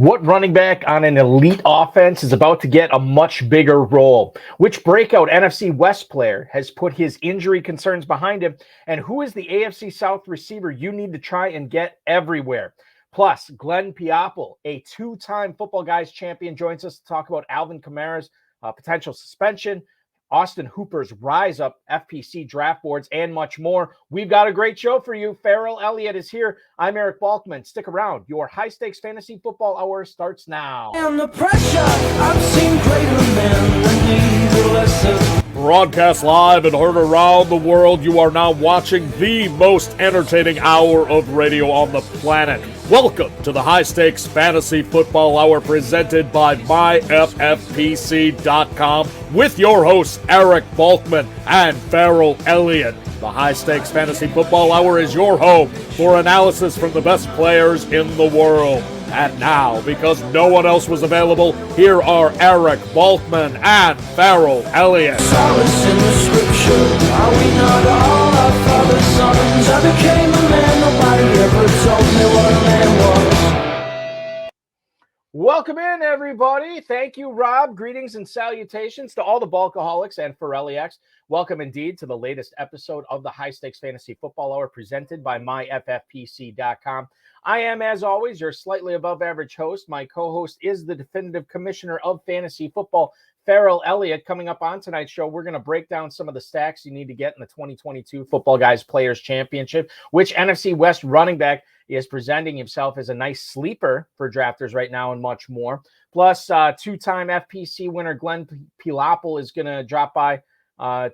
What running back on an elite offense is about to get a much bigger role? Which breakout NFC West player has put his injury concerns behind him? And who is the AFC South receiver you need to try and get everywhere? Plus, Glenn Pilapil, a two-time Football Guys champion, joins us to talk about Alvin Kamara's potential suspension, Austin Hooper's rise up FPC draft boards, and much more. We've got a great show for you. Farrell Elliott is here. I'm Eric Balkman. Stick around. Your high-stakes fantasy football hour starts now. And the pressure, I've seen greater men than need a lesson. Broadcast live and heard around the world, you are now watching the most entertaining hour of radio on the planet. Welcome to the High Stakes Fantasy Football Hour presented by MyFFPC.com with your hosts Eric Balkman and Farrell Elliott. The High Stakes Fantasy Football Hour is your home for analysis from the best players in the world. And now, because no one else was available, here are Eric Balkman and Farrell Elliott. Solace in the scripture, are we not all our father's sons? I became a man, nobody ever told me what a man was. Welcome in, everybody. Thank you, Rob. Greetings and salutations to all the Balkaholics and Farelliacs. Welcome indeed to the latest episode of the High Stakes Fantasy Football Hour presented by MyFFPC.com. I am, as always, your slightly above average host. My co-host is the definitive commissioner of fantasy football, Farrell Elliott. Coming up on tonight's show, we're going to break down some of the stacks you need to get in the 2022 Football Guys Players Championship, which NFC West running back is presenting himself as a nice sleeper for drafters right now, and much more. Plus, two-time FPC winner Glenn Pilapil is going to drop by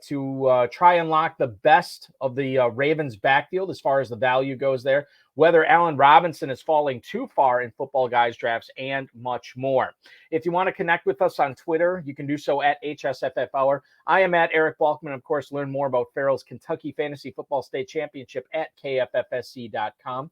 to try and lock the best of the Ravens backfield as far as the value goes there, whether Allen Robinson is falling too far in Football Guys drafts, and much more. If you want to connect with us on Twitter, you can do so at HSFF Hour. I am at Eric Balkman. Of course, learn more about Farrell's Kentucky Fantasy Football State Championship at KFFSC.com.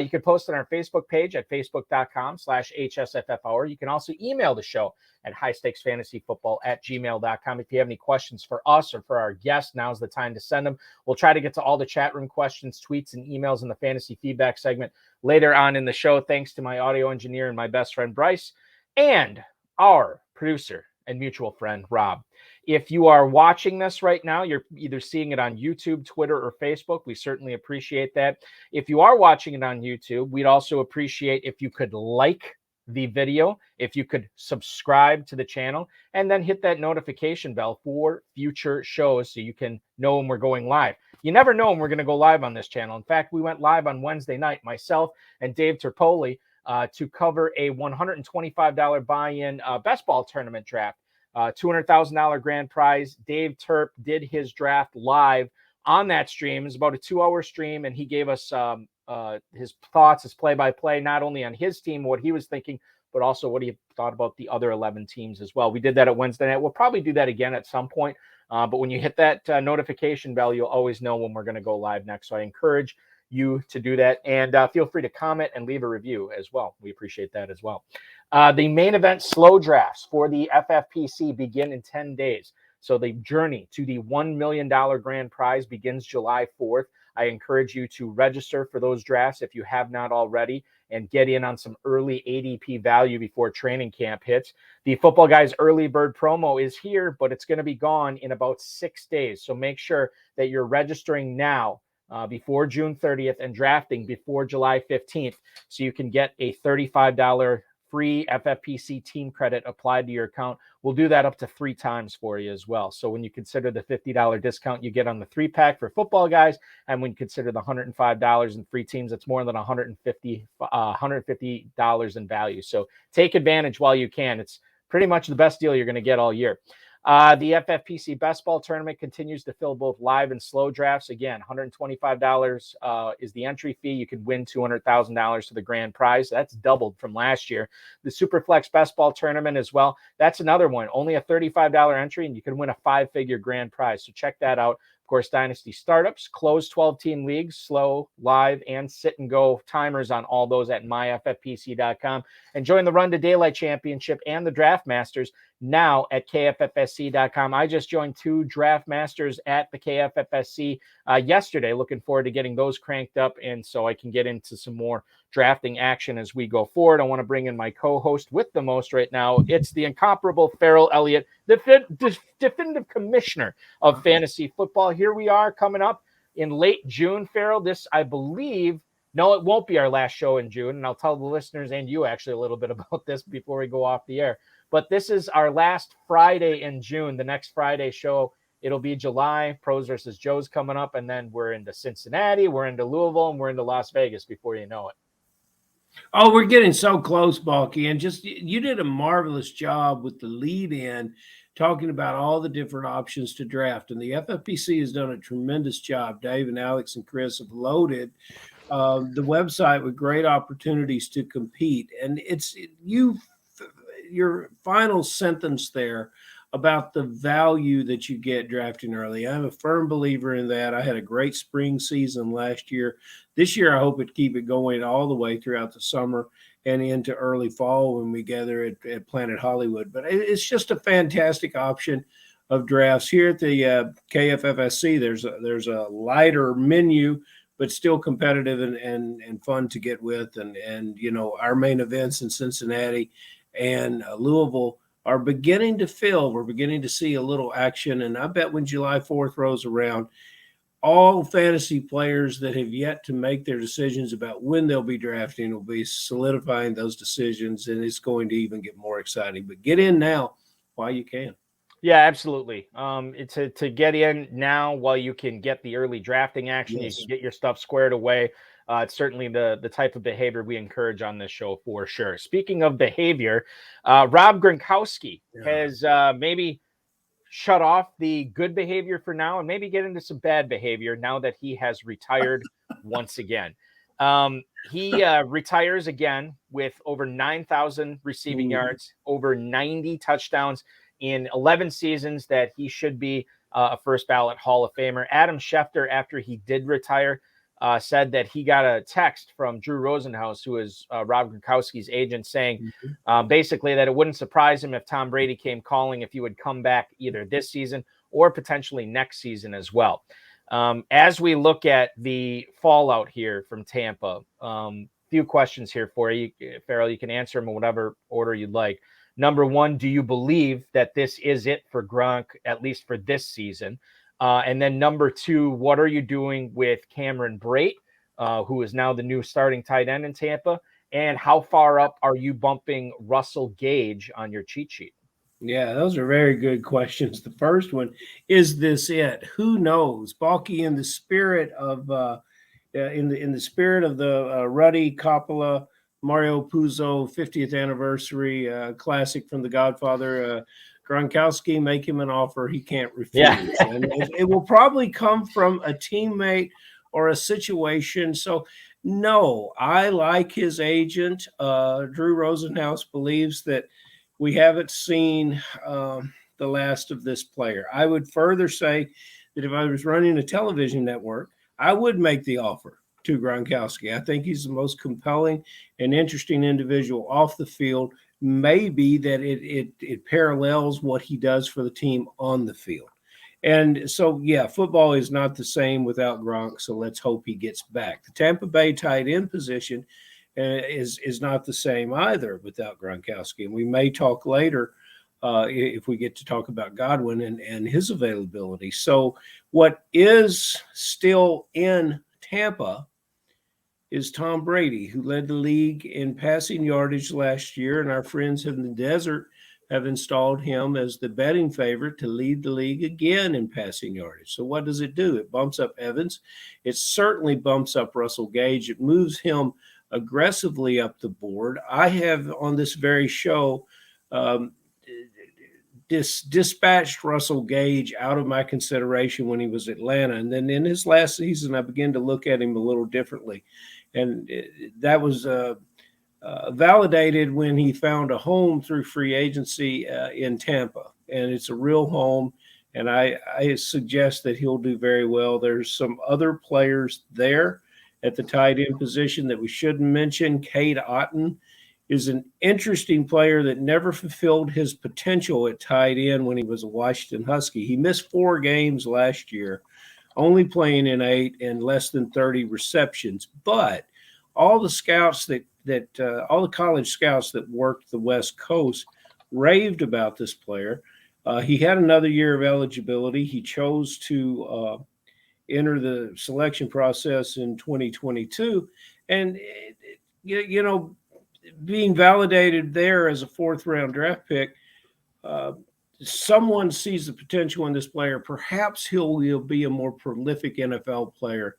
You can post on our Facebook page at facebook.com/HSFF Hour. You can also email the show at highstakesfantasyfootball@gmail.com. If you have any questions for us or for our guests, now's the time to send them. We'll try to get to all the chat room questions, tweets, and emails in the fantasy feedback segment later on in the show. Thanks to my audio engineer and my best friend, Bryce, and our producer and mutual friend, Rob. If you are watching this right now, you're either seeing it on YouTube, Twitter, or Facebook. We certainly appreciate that. If you are watching it on YouTube, we'd also appreciate if you could like the video, if you could subscribe to the channel, and then hit that notification bell for future shows so you can know when we're going live. You never know when we're going to go live on this channel. In fact, we went live on Wednesday night, myself and Dave Terpoli, to cover a $125 buy-in best ball tournament draft. $200,000 grand prize. Dave Terp did his draft live on that stream. It was about a 2-hour stream, and he gave us his thoughts, his play-by-play, not only on his team, what he was thinking, but also what he thought about the other 11 teams as well. We did that at Wednesday night. We'll probably do that again at some point, but when you hit that notification bell, you'll always know when we're going to go live next. So I encourage you to do that, and feel free to comment and leave a review as well. We appreciate that as well. The main event slow drafts for the FFPC begin in 10 days. So the journey to the $1 million grand prize begins July 4th. I encourage you to register for those drafts if you have not already and get in on some early ADP value before training camp hits. The Football Guys early bird promo is here, but it's going to be gone in about 6 days. So make sure that you're registering now before June 30th and drafting before July 15th so you can get a $35 free FFPC team credit applied to your account. We'll do that up to 3 times for you as well. So when you consider the $50 discount you get on the 3-pack for Football Guys, and when you consider the $105 in free teams, it's more than $150 in value. So take advantage while you can. It's pretty much the best deal you're going to get all year. The FFPC Best Ball Tournament continues to fill both live and slow drafts. Again, $125 is the entry fee. You can win $200,000 to the grand prize. That's doubled from last year. The Superflex Best Ball Tournament as well. That's another one. Only a $35 entry, and you can win a 5-figure grand prize. So check that out. Of course, Dynasty Startups, closed 12-team leagues, slow, live, and sit-and-go timers on all those at myffpc.com. And join the Run to Daylight Championship and the Draft Masters now at kffsc.com. I just joined 2 Draft Masters at the KFFSC yesterday. Looking forward to getting those cranked up, and so I can get into some more drafting action as we go forward. I want to bring in my co-host with the most right now. It's the incomparable Farrell Elliott, the definitive commissioner of fantasy football. Here we are coming up in late June, Farrell. This, I believe, no, it won't be our last show in June, and I'll tell the listeners and you actually a little bit about this before we go off the air. But this is our last Friday in June. The next Friday show, it'll be July. Pros versus Joes coming up, and then we're into Cincinnati, we're into Louisville, and we're into Las Vegas before you know it. Oh, we're getting so close, Balky. And just you did a marvelous job with the lead in talking about all the different options to draft. And the FFPC has done a tremendous job. Dave and Alex and Chris have loaded the website with great opportunities to compete. And it's your final sentence there about the value that you get drafting early. I'm a firm believer in that. I had a great spring season last year. This year, I hope to keep it going all the way throughout the summer and into early fall when we gather at Planet Hollywood. But it's just a fantastic option of drafts. Here at the KFFSC, there's a lighter menu, but still competitive and fun to get with. And you know, our main events in Cincinnati and Louisville are beginning to fill. We're beginning to see a little action. And I bet when July 4th rolls around, all fantasy players that have yet to make their decisions about when they'll be drafting will be solidifying those decisions, and it's going to even get more exciting. But get in now while you can. Yeah, absolutely. To get in now while you can get the early drafting action, Yes. You can get your stuff squared away. It's certainly the type of behavior we encourage on this show for sure. Speaking of behavior, Rob Gronkowski has maybe shut off the good behavior for now and maybe get into some bad behavior now that he has retired once again. He retires again with over 9,000 receiving yards, over 90 touchdowns in 11 seasons that he should be a first ballot Hall of Famer. Adam Schefter, after he did retire, said that he got a text from Drew Rosenhaus, who is Rob Gronkowski's agent, saying basically that it wouldn't surprise him if Tom Brady came calling if he would come back either this season or potentially next season as well. As we look at the fallout here from Tampa, few questions here for you, Farrell. You can answer them in whatever order you'd like. Number one, do you believe that this is it for Gronk, at least for this season? And then number two, what are you doing with Cameron Brate, who is now the new starting tight end in Tampa? And how far up are you bumping Russell Gage on your cheat sheet? Yeah, those are very good questions. The first one, is this it? Who knows? Balky, in the spirit of in the spirit of the Ruddy Coppola Mario Puzo 50th anniversary classic from The Godfather, Gronkowski, make him an offer he can't refuse. Yeah. And it will probably come from a teammate or a situation. So, no, I like his agent. Drew Rosenhaus believes that we haven't seen the last of this player. I would further say that if I was running a television network, I would make the offer to Gronkowski. I think he's the most compelling and interesting individual off the field. Maybe that it parallels what he does for the team on the field. And so, yeah, football is not the same without Gronk, so let's hope he gets back. The Tampa Bay tight end position is not the same either without Gronkowski. And we may talk later if we get to talk about Godwin and his availability. So what is still in Tampa is Tom Brady, who led the league in passing yardage last year, and our friends in the desert have installed him as the betting favorite to lead the league again in passing yardage. So what does it do? It bumps up Evans. It certainly bumps up Russell Gage. It moves him aggressively up the board. I have on this very show dispatched Russell Gage out of my consideration when he was at Atlanta. And then in his last season, I began to look at him a little differently. And that was validated when he found a home through free agency in Tampa. And it's a real home. and I suggest that he'll do very well. There's some other players there at the tight end position that we shouldn't mention. Cade Otton is an interesting player that never fulfilled his potential at tight end when he was a Washington Husky. He missed 4 games last year, only playing in 8 and less than 30 receptions. But all the scouts all the college scouts that worked the West Coast raved about this player. He had another year of eligibility. He chose to enter the selection process in 2022, and being validated there as a 4th-round draft pick. Someone sees the potential in this player. Perhaps he'll be a more prolific NFL player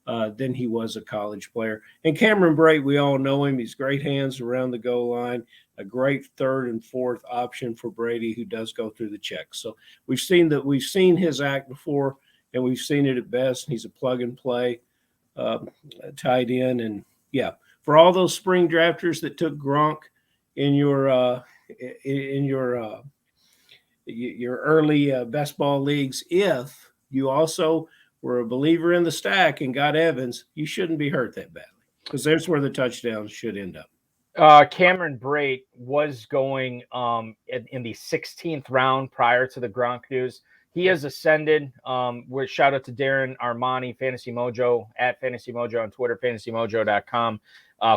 than he was a college player. And Cameron Brate, we all know him. He's great hands around the goal line, a great 3rd and 4th option for Brady, who does go through the checks. So we've seen his act before, and we've seen it at best. He's a plug and play tight end, and yeah. For all those spring drafters that took Gronk in your early best ball leagues, if you also were a believer in the stack and got Evans, you shouldn't be hurt that badly, because there's where the touchdowns should end up. Cameron Brate was going in the 16th round prior to the Gronk news. He has ascended. With shout out to Darren Armani, Fantasy Mojo, at Fantasy Mojo on Twitter, fantasymojo.com,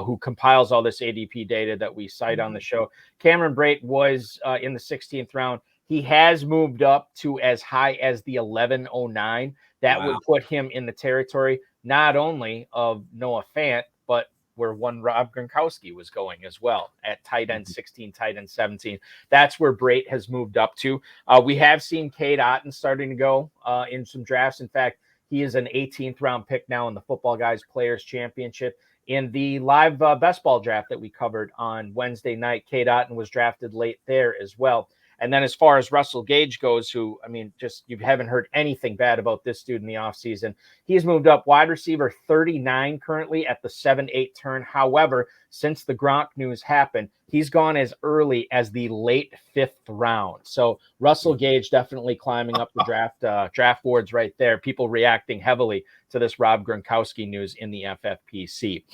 who compiles all this ADP data that we cite on the show. Cameron Brate was in the 16th round. He has moved up to as high as the 1109. That would put him in the territory not only of Noah Fant, but where one Rob Gronkowski was going as well at tight end 16, tight end 17. That's where Brate has moved up to. We have seen Cade Otton starting to go in some drafts. In fact, he is an 18th round pick now in the Footballguys Players Championship. In the live best ball draft that we covered on Wednesday night, Cade Otton was drafted late there as well. And then as far as Russell Gage goes, who, I mean, just you haven't heard anything bad about this dude in the offseason. He's moved up wide receiver 39 currently at the 7-8 turn. However, since the Gronk news happened, he's gone as early as the late 5th round. So Russell Gage definitely climbing up the draft boards right there. People reacting heavily to this Rob Gronkowski news in the FFPC.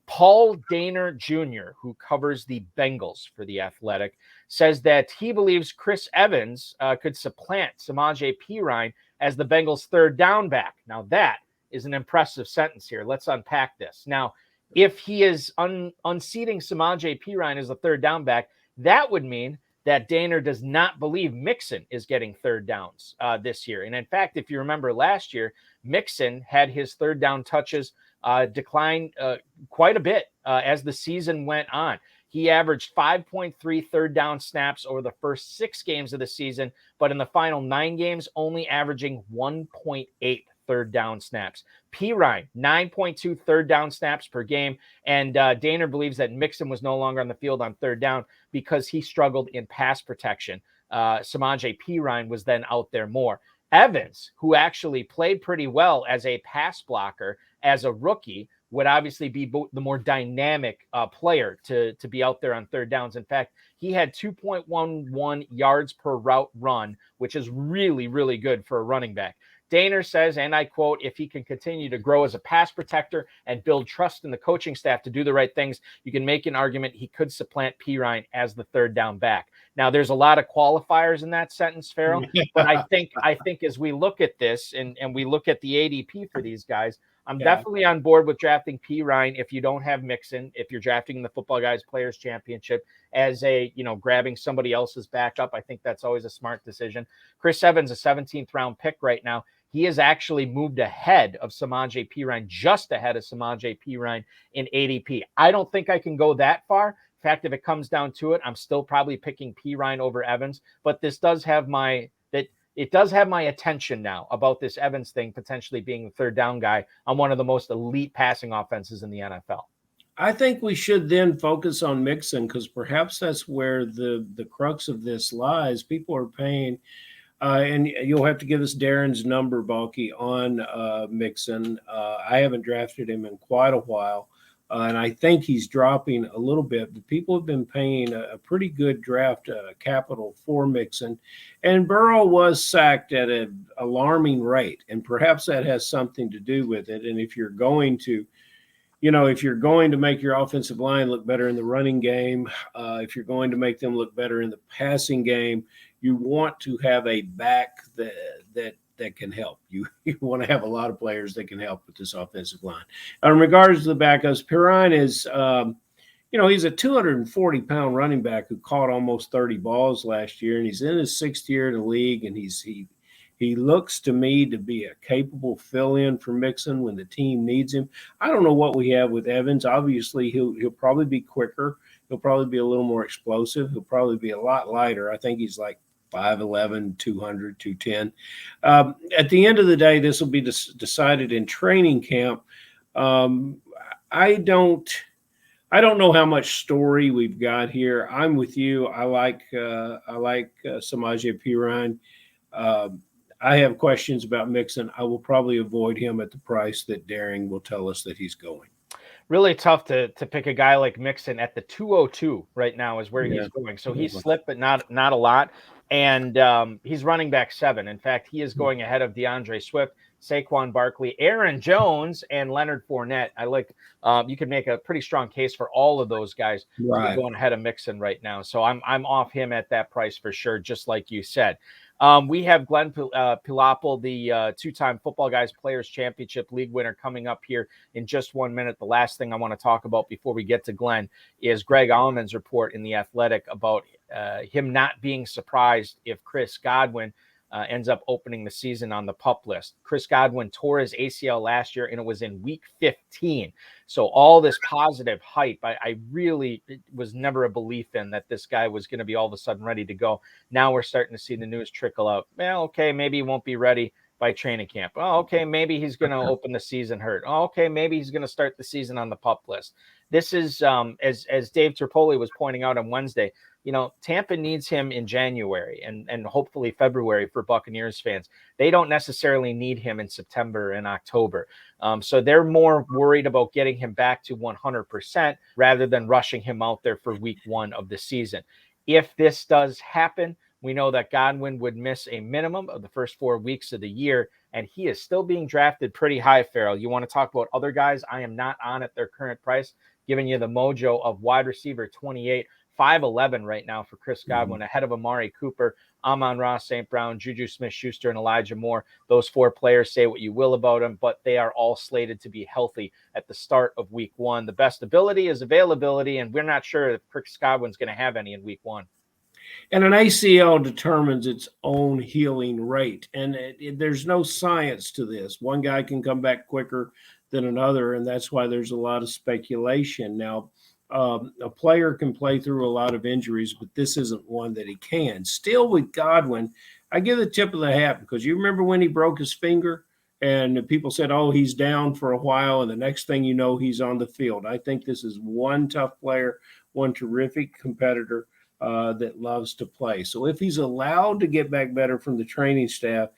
Paul Dehner Jr., who covers the Bengals for The Athletic, says that he believes Chris Evans could supplant Samaje Perine as the Bengals' 3rd down back. Now, that is an impressive sentence here. Let's unpack this. Now, if he is unseating Samaje Perine as the 3rd down back, that would mean that Dehner does not believe Mixon is getting 3rd downs this year. And in fact, if you remember last year, Mixon had his 3rd down touches decline quite a bit as the season went on. He averaged 5.3 3rd down snaps over the first 6 games of the season, but in the final 9 games, only averaging 1.8 3rd down snaps. Perine, 9.2 3rd down snaps per game. And Dehner believes that Mixon was no longer on the field on 3rd down because he struggled in pass protection. Samaje Perine was then out there more. Evans, who actually played pretty well as a pass blocker as a rookie, would obviously be the more dynamic player to be out there on 3rd downs. In fact, he had 2.11 yards per route run, which is really, really good for a running back. Dehner says, and I quote, if he can continue to grow as a pass protector and build trust in the coaching staff to do the right things, you can make an argument he could supplant Perine as the 3rd down back. Now, there's a lot of qualifiers in that sentence, Farrell, but I think as we look at this and we look at the ADP for these guys, I'm definitely on board with drafting Perine if you don't have Mixon, if you're drafting in the Footballguys Players Championship as a, grabbing somebody else's backup. I think that's always a smart decision. Chris Evans, a 17th round pick right now. He has actually moved ahead of Samaje Perine, just ahead of Samaje Perine in ADP. I don't think I can go that far. In fact, if it comes down to it, I'm still probably picking Perine over Evans, but this does have my attention now about this Evans thing potentially being the 3rd down guy on one of the most elite passing offenses in the NFL. I think we should then focus on Mixon, because perhaps that's where the crux of this lies. People are paying, and you'll have to give us Darren's number, Balky, on Mixon. I haven't drafted him in quite a while. And I think he's dropping a little bit. But people have been paying a pretty good draft capital for Mixon. And Burrow was sacked at an alarming rate. And perhaps that has something to do with it. And if you're going to make your offensive line look better in the running game, if you're going to make them look better in the passing game, you want to have a back that can help. You want to have a lot of players that can help with this offensive line. In regards to the backups, Pirine is, he's a 240-pound running back who caught almost 30 balls last year, and he's in his sixth year in the league, and he looks to me to be a capable fill-in for Mixon when the team needs him. I don't know what we have with Evans. Obviously, he'll probably be quicker. He'll probably be a little more explosive. He'll probably be a lot lighter. I think he's like 5'11", 200, 210. At the end of the day, this will be decided in training camp. I don't know how much story we've got here. I'm with you. I like Samaje Perine. I have questions about Mixon. I will probably avoid him at the price that Daring will tell us that he's going. Really tough to pick a guy like Mixon at the 202 right now is where he's going. So he's slipped, but not a lot. And he's running back 7. In fact, he is going ahead of DeAndre Swift, Saquon Barkley, Aaron Jones, and Leonard Fournette. I like you could make a pretty strong case for all of those guys going ahead of Mixon right now. So I'm off him at that price for sure, just like you said. We have Glenn Pilapil, the two-time Footballguys Players Championship League winner, coming up here in just 1 minute. The last thing I want to talk about before we get to Glenn is Greg Allman's report in The Athletic about him not being surprised if Chris Godwin ends up opening the season on the PUP list. Chris Godwin tore his ACL last year, and it was in week 15. So all this positive hype, I really was never a belief in that this guy was going to be all of a sudden ready to go. Now we're starting to see the news trickle out. Well, okay, maybe he won't be ready by training camp. Oh, okay, maybe he's going to open the season hurt. Oh, okay, maybe he's going to start the season on the PUP list. This is, as Dave Tripoli was pointing out on Wednesday, Tampa needs him in January and hopefully February for Buccaneers fans. They don't necessarily need him in September and October. So they're more worried about getting him back to 100% rather than rushing him out there for week 1 of the season. If this does happen, we know that Godwin would miss a minimum of the first 4 weeks of the year, and he is still being drafted pretty high, Farrell. You want to talk about other guys I am not on at their current price, giving you the mojo of wide receiver 28, 5'11" right now for Chris Godwin, ahead of Amari Cooper, Amon-Ra St. Brown, Juju Smith-Schuster, and Elijah Moore. Those 4 players, say what you will about them, but they are all slated to be healthy at the start of week 1. The best ability is availability, and we're not sure if Chris Godwin's going to have any in week 1. And an ACL determines its own healing rate. And there's no science to this. One guy can come back quicker than another, and that's why there's a lot of speculation. Now, a player can play through a lot of injuries, but this isn't one that he can. Still with Godwin, I give the tip of the hat because you remember when he broke his finger and people said, oh, he's down for a while, and the next thing you know, he's on the field. I think this is one tough player, one terrific competitor that loves to play. So if he's allowed to get back better from the training staff,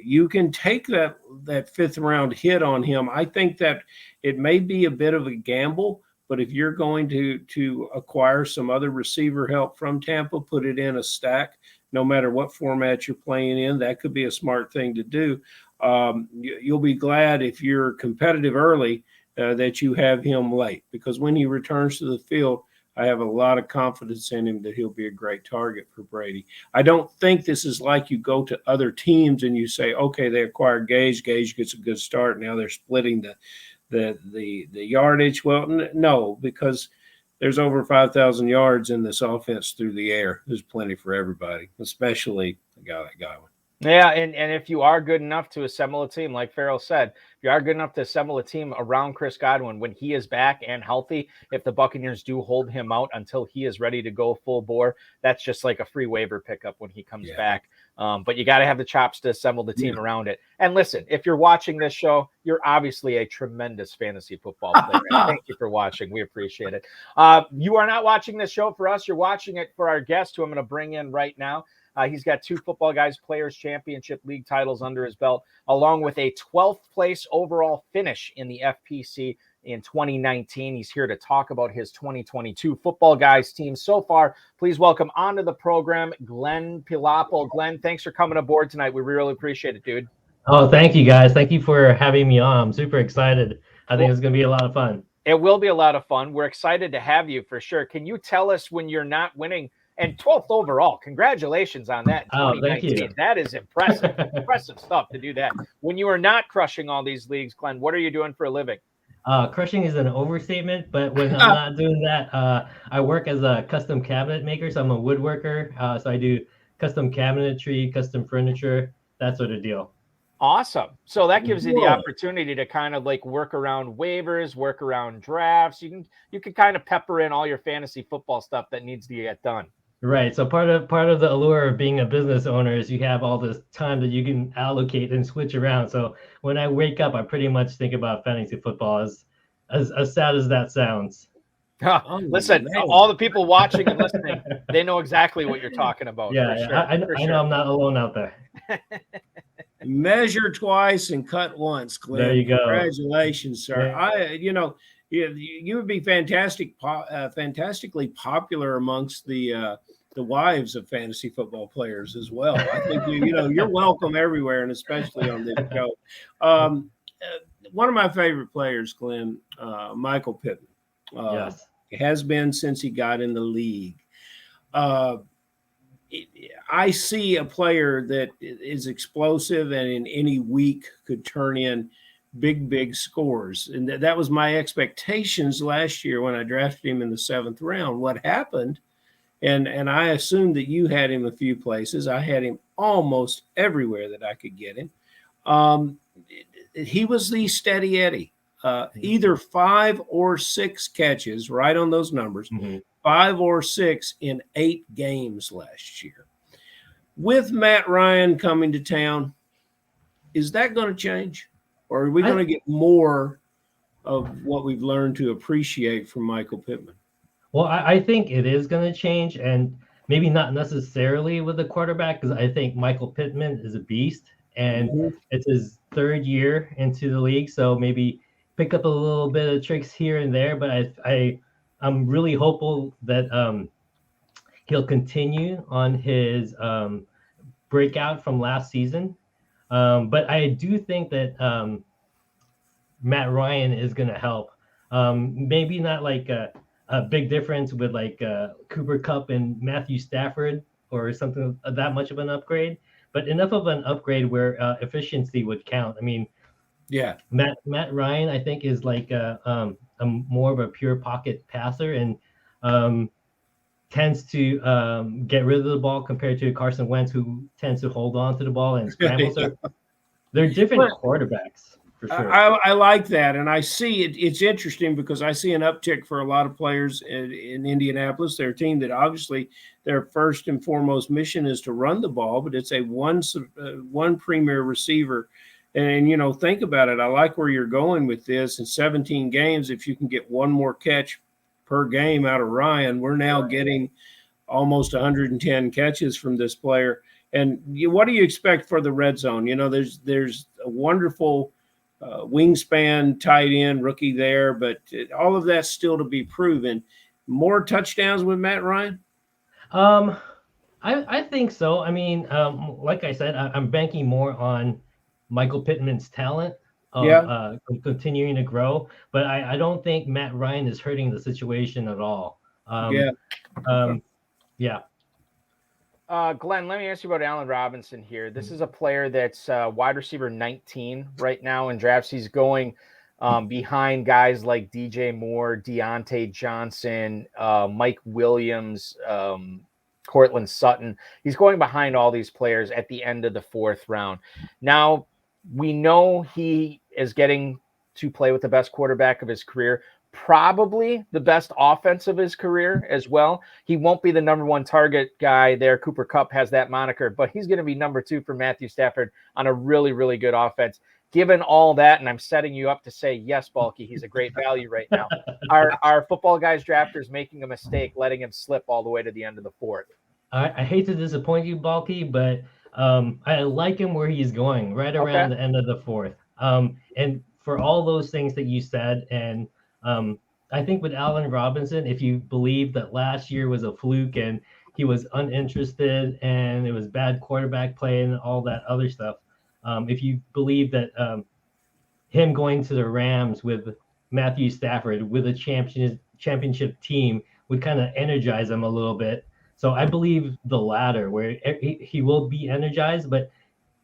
you can take that 5th round hit on him. I think that it may be a bit of a gamble, but if you're going to acquire some other receiver help from Tampa, put it in a stack, no matter what format you're playing in, that could be a smart thing to do. You'll be glad if you're competitive early that you have him late, because when he returns to the field, I have a lot of confidence in him that he'll be a great target for Brady. I don't think this is like you go to other teams and you say, okay, they acquired Gage. Gage gets a good start. Now they're splitting the yardage. Well, no, because there's over 5,000 yards in this offense through the air. There's plenty for everybody, especially a guy like Godwin. Yeah, and if you are good enough to assemble a team, like Farrell said, if you are good enough to assemble a team around Chris Godwin when he is back and healthy, if the Buccaneers do hold him out until he is ready to go full bore, that's just like a free waiver pickup when he comes back. But you got to have the chops to assemble the team around it. And listen, if you're watching this show, you're obviously a tremendous fantasy football player. Thank you for watching. We appreciate it. You are not watching this show for us. You're watching it for our guest, who I'm going to bring in right now. He's got 2 Football Guys Players Championship League titles under his belt, along with a 12th place overall finish in the FPC in 2019. He's here to talk about his 2022 Football Guys team so far. Please welcome onto the program, Glenn Pilapil. Glenn, thanks for coming aboard tonight. We really appreciate it, dude. Oh, thank you guys. Thank you for having me on. I'm super excited. I think it's going to be a lot of fun. It will be a lot of fun. We're excited to have you for sure. Can you tell us when you're not winning? And 12th overall, congratulations on that. In 2019. Thank you. That is impressive. Impressive stuff to do that. When you are not crushing all these leagues, Glenn, what are you doing for a living? Crushing is an overstatement, but when I'm not doing that, I work as a custom cabinet maker. So I'm a woodworker. So I do custom cabinetry, custom furniture, that sort of deal. Awesome. So that gives you the opportunity to kind of like work around waivers, work around drafts. You can kind of pepper in all your fantasy football stuff that needs to get done. Right. So part of the allure of being a business owner is you have all this time that you can allocate and switch around. So when I wake up, I pretty much think about fantasy football, as sad as that sounds. Listen, all the people watching and listening, they know exactly what you're talking about. Yeah, sure, I know I'm not alone out there. Measure twice and cut once, Glenn. There you go. Congratulations, sir. Yeah. You would be fantastically popular amongst the wives of fantasy football players as well. I think you're welcome everywhere, and especially on this show. One of my favorite players, Glenn, Michael Pittman. Yes, has been since he got in the league. I see a player that is explosive and in any week could turn in big scores. And that was my expectations last year when I drafted him in the 7th round. What happened, and I assumed that you had him a few places. I had him almost everywhere that I could get him. He was the steady Eddie. Either 5 or 6 catches, right on those numbers, 5 or 6 in 8 games last year. With Matt Ryan coming to town, is that going to change? Or are we going to get more of what we've learned to appreciate from Michael Pittman? Well, I think it is going to change, and maybe not necessarily with the quarterback, because I think Michael Pittman is a beast, and it's his 3rd year into the league, so maybe pick up a little bit of tricks here and there, but I'm really hopeful that he'll continue on his breakout from last season. But I do think that Matt Ryan is going to help. Maybe not like a big difference with like Cooper Kupp and Matthew Stafford or something that much of an upgrade, but enough of an upgrade where efficiency would count. I mean, yeah, Matt Ryan, I think, is like a more of a pure pocket passer and tends to get rid of the ball compared to Carson Wentz, who tends to hold on to the ball and scramble. So they're different quarterbacks for sure. I like that, and I see it. It's interesting because I see an uptick for a lot of players in Indianapolis. They're a team that obviously their first and foremost mission is to run the ball, but it's a one premier receiver. And, think about it. I like where you're going with this. In 17 games, if you can get one more catch per game out of Ryan, we're now getting almost 110 catches from this player. And what do you expect for the red zone? There's a wonderful wingspan tight end rookie there, but all of that's still to be proven. More touchdowns with Matt Ryan? I think so. I mean, like I said, I'm banking more on Michael Pittman's talent of continuing to grow, but I don't think Matt Ryan is hurting the situation at all. Glenn, let me ask you about Allen Robinson here. This is a player that's wide receiver 19 right now in drafts. He's going behind guys like DJ Moore, Deontay Johnson, Mike Williams, Cortland Sutton. He's going behind all these players at the end of the 4th round. Now, we know he is getting to play with the best quarterback of his career, probably the best offense of his career as well. He won't be the number 1 target guy there. Cooper Kupp has that moniker, but he's going to be number 2 for Matthew Stafford on a really, really good offense. Given all that, and I'm setting you up to say, yes, Balky, he's a great value right now. Our Football Guys drafters making a mistake, letting him slip all the way to the end of the 4th? I hate to disappoint you, Balky, but I like him where he's going, right Okay. around the end of the fourth. And for all those things that you said, and I think with Allen Robinson, if you believe that last year was a fluke and he was uninterested and it was bad quarterback play and all that other stuff, if you believe that him going to the Rams with Matthew Stafford with a championship team would kind of energize him a little bit. So I believe the latter, where he will be energized, but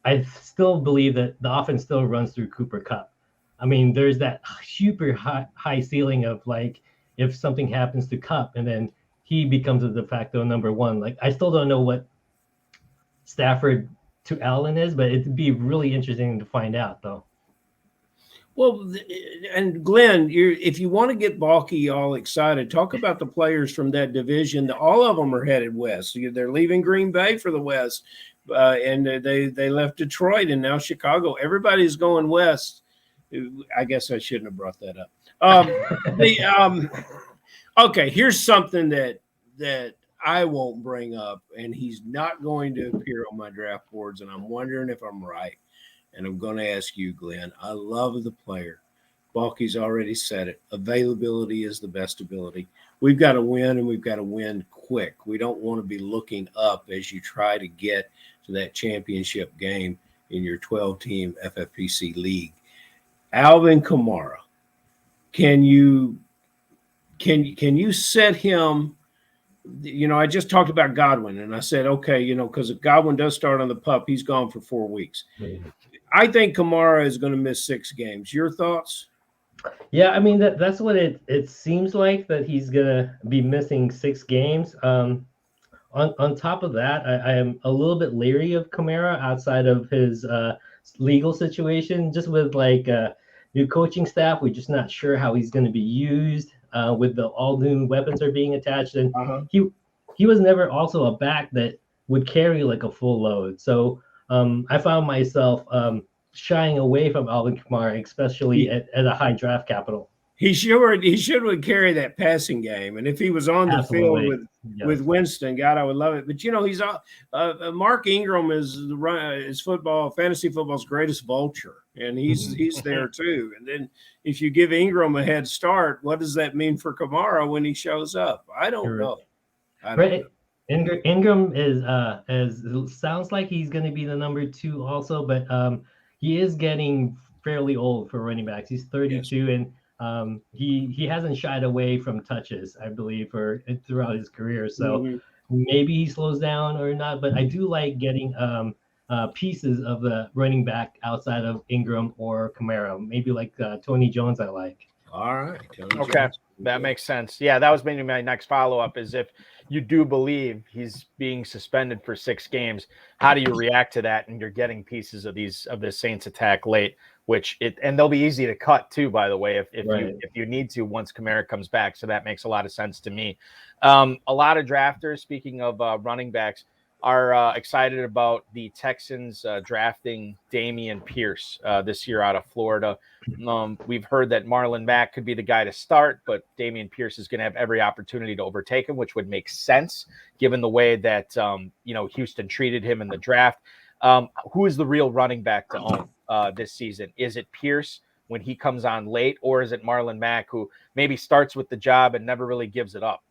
I still believe that the offense still runs through Cooper Cup. I mean, there's that super high ceiling of like if something happens to Cup and then he becomes a de facto number one. Like I still don't know what Stafford to Allen is, but it'd be really interesting to find out though. Well, and Glenn, if you want to get Balky all excited, talk about the players from that division. All of them are headed west. They're leaving Green Bay for the West, and they left Detroit and now Chicago. Everybody's going west. I guess I shouldn't have brought that up. Okay, here's something that I won't bring up, and he's not going to appear on my draft boards, and I'm wondering if I'm right. And I'm going to ask you, Glenn. I love the player. Balky's already said it. Availability is the best ability. We've got to win, and we've got to win quick. We don't want to be looking up as you try to get to that championship game in your 12-team FFPC league. Alvin Kamara, can you set him? I just talked about Godwin, and I said, okay, because if Godwin does start on the PUP, he's gone for 4 weeks. I think Kamara is going to miss 6 games. Your thoughts? Yeah, I mean that's what it seems like, that he's gonna be missing 6 games. On top of that, I am a little bit leery of Kamara outside of his legal situation. Just with like new coaching staff, we're just not sure how he's going to be used. With the all new weapons are being attached, and he was never also a back that would carry like a full load. So I found myself shying away from Alvin Kamara, especially at a high draft capital. He should carry that passing game, and if he was on the field with Winston, God, I would love it. But he's Mark Ingram is fantasy football's greatest vulture, and he's there too. And then if you give Ingram a head start, what does that mean for Kamara when he shows up? I don't know. Right. Ingram sounds like he's going to be the number 2 also, but he is getting fairly old for running backs. He's 32, yes. And he hasn't shied away from touches, I believe, throughout his career. So maybe he slows down or not. But I do like getting pieces of the running back outside of Ingram or Kamara. Maybe like Tony Jones, I like. All right. Okay. Jones. That makes sense. Yeah, that was maybe my next follow-up is if you do believe he's being suspended for 6 games, how do you react to that? And you're getting pieces of the Saints attack late, and they'll be easy to cut too, by the way, if you need to once Kamara comes back. So that makes a lot of sense to me. A lot of drafters, speaking of running backs, are excited about the Texans drafting Dameon Pierce this year out of Florida. We've heard that Marlon Mack could be the guy to start, but Dameon Pierce is going to have every opportunity to overtake him, which would make sense given the way that Houston treated him in the draft. Who is the real running back to own this season? Is it Pierce when he comes on late, or is it Marlon Mack who maybe starts with the job and never really gives it up?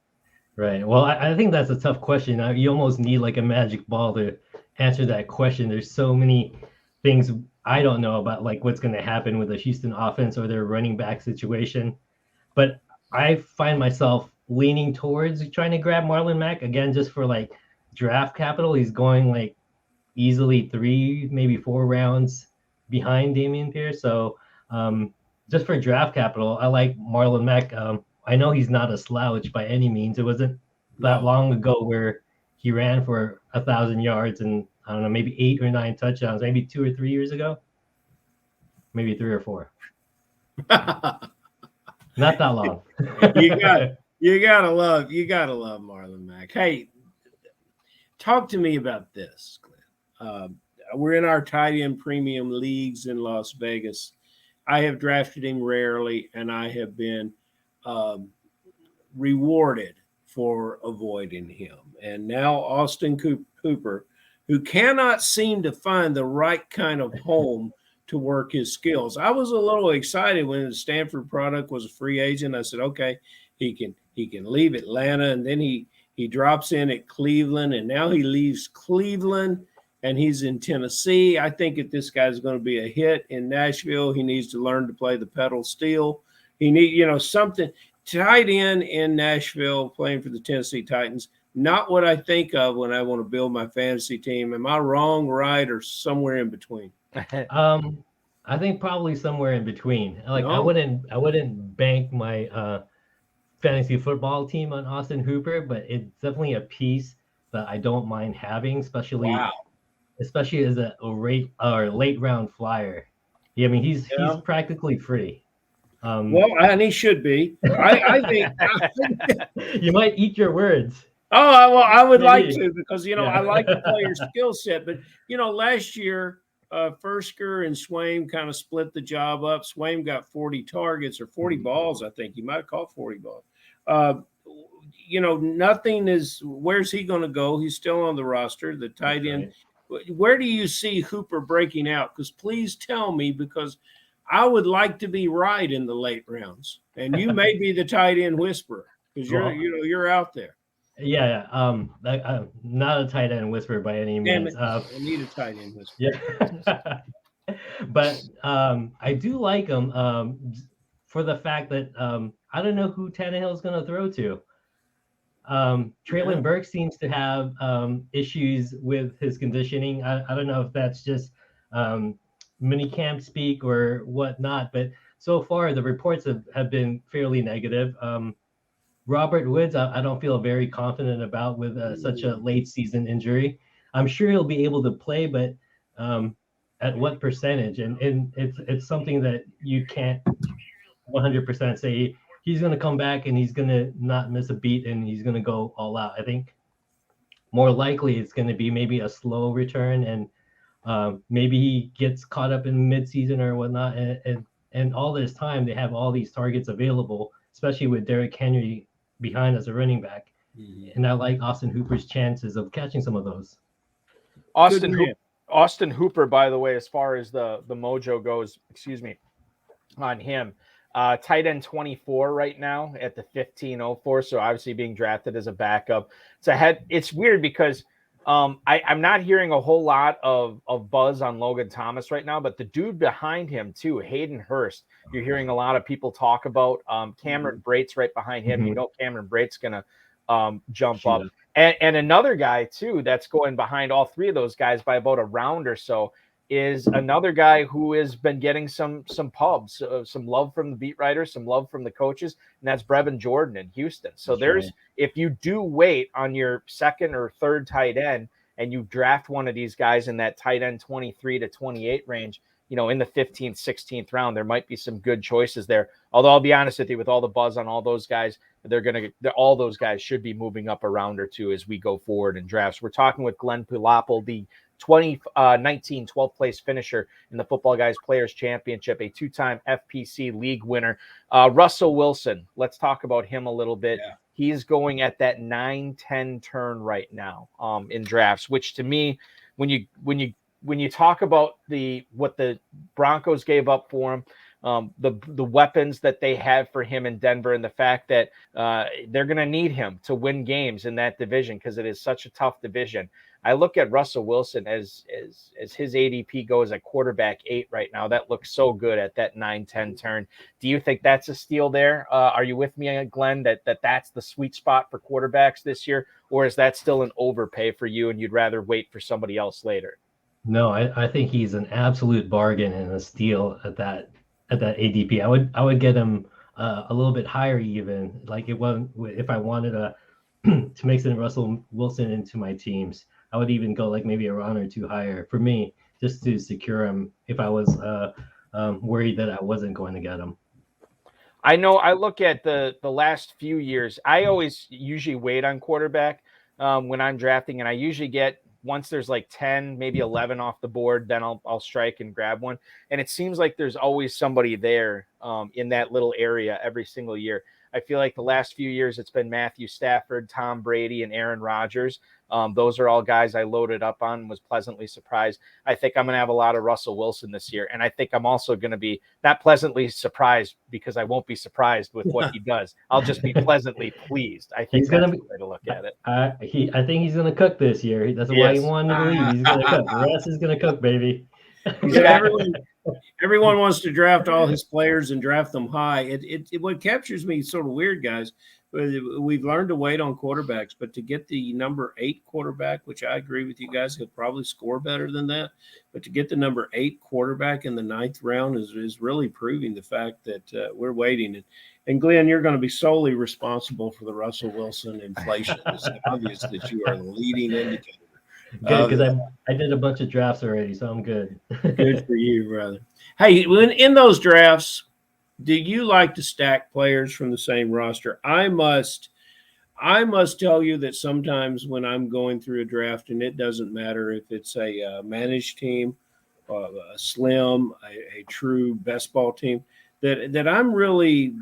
Right. Well, I think that's a tough question. You almost need like a magic ball to answer that question. There's so many things I don't know about, like what's going to happen with the Houston offense or their running back situation. But I find myself leaning towards trying to grab Marlon Mack again, just for like draft capital. He's going like easily 3, maybe 4 rounds behind Dameon Pierce. So just for draft capital, I like Marlon Mack. I know he's not a slouch by any means. It wasn't that long ago where he ran for 1,000 yards and I don't know, maybe 8 or 9 touchdowns, maybe 2 or 3 years ago, maybe 3 or 4. Not that long. you gotta love Marlon Mack. Hey, talk to me about this, Glenn. We're in our tight end premium leagues in Las Vegas. I have drafted him rarely, and I have been rewarded for avoiding him. And now Austin Hooper, who cannot seem to find the right kind of home to work his skills. I was a little excited when the Stanford product was a free agent. I said, okay, he can leave Atlanta, and then he drops in at Cleveland, and now he leaves Cleveland and he's in Tennessee. I think if this guy's going to be a hit in Nashville, he needs to learn to play the pedal steel. He need, something tight end in Nashville playing for the Tennessee Titans. Not what I think of when I want to build my fantasy team. Am I wrong, right, or somewhere in between? I think probably somewhere in between. Like, No. I wouldn't bank my fantasy football team on Austin Hooper, but it's definitely a piece that I don't mind having, especially as a late round flyer. Yeah, I mean he's practically free. Well, and he should be. I think you might eat your words. Oh, well, I would like to because I like the player's skill set. But last year, Fursker and Swaim kind of split the job up. Swaim got 40 targets or 40 balls. I think he might have caught 40 balls. Nothing is. Where's he going to go? He's still on the roster. The tight end. Right. Where do you see Hooper breaking out? Because please tell me, because I would like to be right in the late rounds, and you may be the tight end whisperer because you're out there. Yeah. I'm not a tight end whisperer by any means. I need a tight end whisperer. Yeah. But I do like him for the fact that I don't know who Tannehill's going to throw to. Traylon Burks seems to have issues with his conditioning. I don't know if that's just minicamp speak or whatnot, but so far the reports have been fairly negative. Robert Woods, I don't feel very confident about with such a late season injury. I'm sure he'll be able to play, but at what percentage? And it's something that you can't 100% say he's going to come back and he's going to not miss a beat and he's going to go all out. I think more likely it's going to be maybe a slow return, and maybe he gets caught up in midseason or whatnot. And all this time they have all these targets available, especially with Derrick Henry behind as a running back. And I like Austin Hooper's chances of catching some of those. Austin Hooper, by the way, as far as the mojo goes, on him, tight end 24 right now at the 1504. So obviously being drafted as a backup. It's weird because I'm not hearing a whole lot of buzz on Logan Thomas right now, but the dude behind him too, Hayden Hurst, you're hearing a lot of people talk about. Cameron Brate's right behind him. Mm-hmm. Cameron Brate's gonna jump up, and another guy too that's going behind all three of those guys by about a round or so is another guy who has been getting some pubs, some love from the beat writers, some love from the coaches, and that's Brevin Jordan in Houston. So if you do wait on your second or third tight end and you draft one of these guys in that tight end 23 to 28 range, in the 15th, 16th round, there might be some good choices there. Although I'll be honest with you, with all the buzz on all those guys, all those guys should be moving up a round or two as we go forward in drafts. We're talking with Glenn Pilapil, the 2019 12th place finisher in the Football Guys Players Championship, a two-time FPC league winner. Russell Wilson, let's talk about him a little bit. Yeah. He's going at that 9-10 turn right now in drafts, which to me, when you talk about what the Broncos gave up for him, the weapons that they have for him in Denver, and the fact that they're going to need him to win games in that division because it is such a tough division. I look at Russell Wilson as his ADP goes at quarterback 8 right now. That looks so good at that 9-10 turn. Do you think that's a steal there? Are you with me, Glenn, that's the sweet spot for quarterbacks this year? Or is that still an overpay for you and you'd rather wait for somebody else later? No, I think he's an absolute bargain and a steal at that ADP. I would get him a little bit higher even. Like if I wanted to mix in Russell Wilson into my teams, I would even go like maybe a round or two higher for me just to secure him if I was worried that I wasn't going to get him. I know I look at the last few years. I always usually wait on quarterback when I'm drafting, and I usually get once there's like 10, maybe 11 off the board, then I'll strike and grab one. And it seems like there's always somebody there in that little area every single year. I feel like the last few years it's been Matthew Stafford, Tom Brady, and Aaron Rodgers. Those are all guys I loaded up on and was pleasantly surprised. I think I'm going to have a lot of Russell Wilson this year. And I think I'm also going to be not pleasantly surprised because I won't be surprised with what he does. I'll just be pleasantly pleased. I think that's the way to look at it. I think he's going to cook this year. That's why he wanted to leave. He's going to cook. Russ is going to cook, baby. Everyone wants to draft all his players and draft them high. What captures me sort of weird, guys. We've learned to wait on quarterbacks, but to get the number 8 quarterback, which I agree with you guys, he'll probably score better than that. But to get the number 8 quarterback in the 9th round is really proving the fact that we're waiting. And Glenn, you're going to be solely responsible for the Russell Wilson inflation. It's obvious that you are the leading indicator. Good, because I did a bunch of drafts already, so I'm good. Good for you, brother. Hey, in those drafts, do you like to stack players from the same roster? I must tell you that sometimes when I'm going through a draft, and it doesn't matter if it's a managed team, a slim, a true best ball team, that I'm really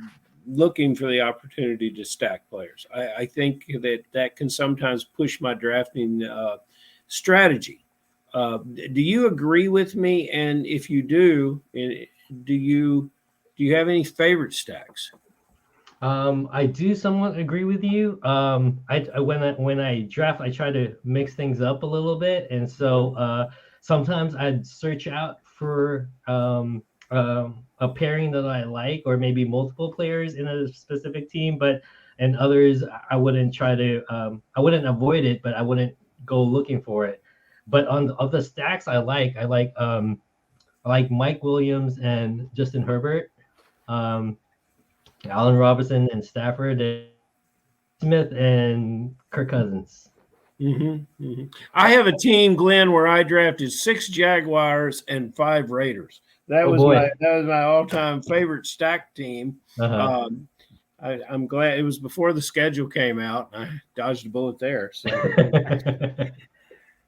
looking for the opportunity to stack players. I think that can sometimes push my drafting strategy. Do you agree with me? And if you do you have any favorite stacks? I do somewhat agree with you. When I draft, I try to mix things up a little bit, and so sometimes I'd search out for a pairing that I like, or maybe multiple players in a specific team. And others, I wouldn't try to. I wouldn't avoid it, but I wouldn't go looking for it. But of the stacks I like Mike Williams and Justin Herbert, Allen Robinson and Stafford, and Smith and Kirk Cousins. Mm-hmm, mm-hmm. I have a team, Glenn, where I drafted 6 Jaguars and 5 Raiders. That was my all-time favorite stack team. Uh-huh. I'm glad it was before the schedule came out. I dodged a bullet there. So.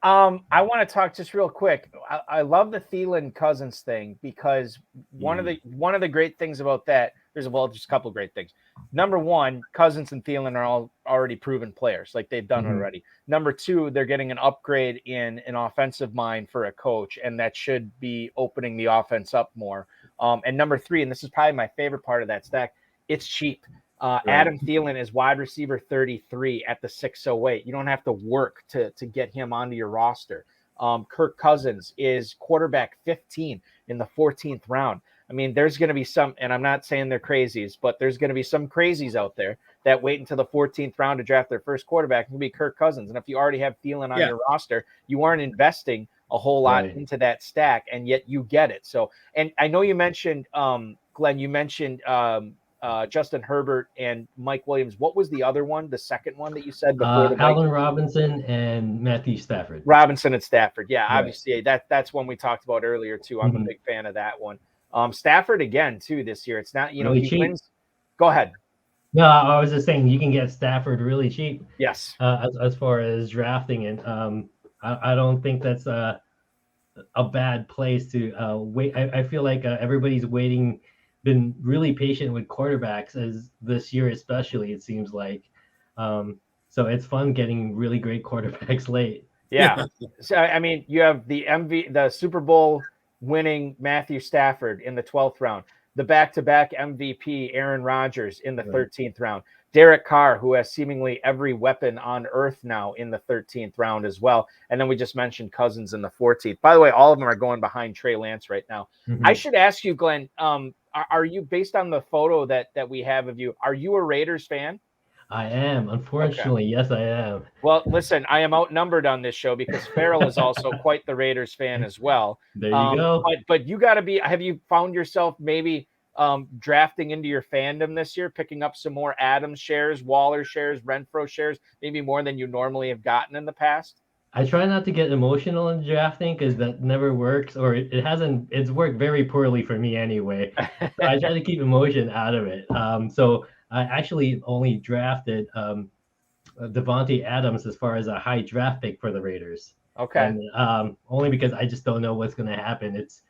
I want to talk just real quick. I love the Thielen Cousins thing because one of the great things about that, there's just a couple of great things. Number one, Cousins and Thielen are all already proven players, like they've done already. Number two, they're getting an upgrade in an offensive mind for a coach, and that should be opening the offense up more. And number three, and this is probably my favorite part of that stack, it's cheap. Adam Thielen is wide receiver 33 at the 608. You don't have to work to get him onto your roster. Kirk Cousins is quarterback 15 in the 14th round. I mean, there's going to be some, and I'm not saying they're crazies, but there's going to be some crazies out there that wait until the 14th round to draft their first quarterback. It'll be Kirk Cousins. And if you already have Thielen on your roster, you aren't investing a whole lot into that stack, and yet you get it. So, and I know you mentioned, Glenn, you mentioned Justin Herbert and Mike Williams. What was the other one, the second one that you said before? Allen Robinson and Matthew Stafford. Robinson and Stafford. Yeah, obviously that's one we talked about earlier too. I'm a big fan of that one. Stafford again too this year. It's not, really he cheap. Wins. Go ahead. No, I was just saying you can get Stafford really cheap. Yes. As far as drafting it, I don't think that's a bad place to wait. I feel like everybody's waiting. Been really patient with quarterbacks as this year, especially, it seems like. So it's fun getting really great quarterbacks late. Yeah. So, I mean, you have the Super Bowl winning Matthew Stafford in the 12th round, the back-to-back MVP Aaron Rodgers in the 13th round, Derek Carr, who has seemingly every weapon on earth now in the 13th round as well. And then we just mentioned Cousins in the 14th. By the way, all of them are going behind Trey Lance right now. I should ask you, Glenn, are you, based on the photo that we have of you, are you a Raiders fan? I am. Unfortunately, yes, I am. Well, listen, I am outnumbered on this show because Farrell is also quite the Raiders fan as well. There you go. But you got to be, have you found yourself maybe drafting into your fandom this year, picking up some more Adams shares, Waller shares, Renfro shares, maybe more than you normally have gotten in the past? I try not to get emotional in drafting because that never works, or it hasn't. It's worked very poorly for me anyway. So I try to keep emotion out of it. So I actually only drafted Devontae Adams as far as a high draft pick for the Raiders. Okay. And only because I just don't know what's going to happen. It's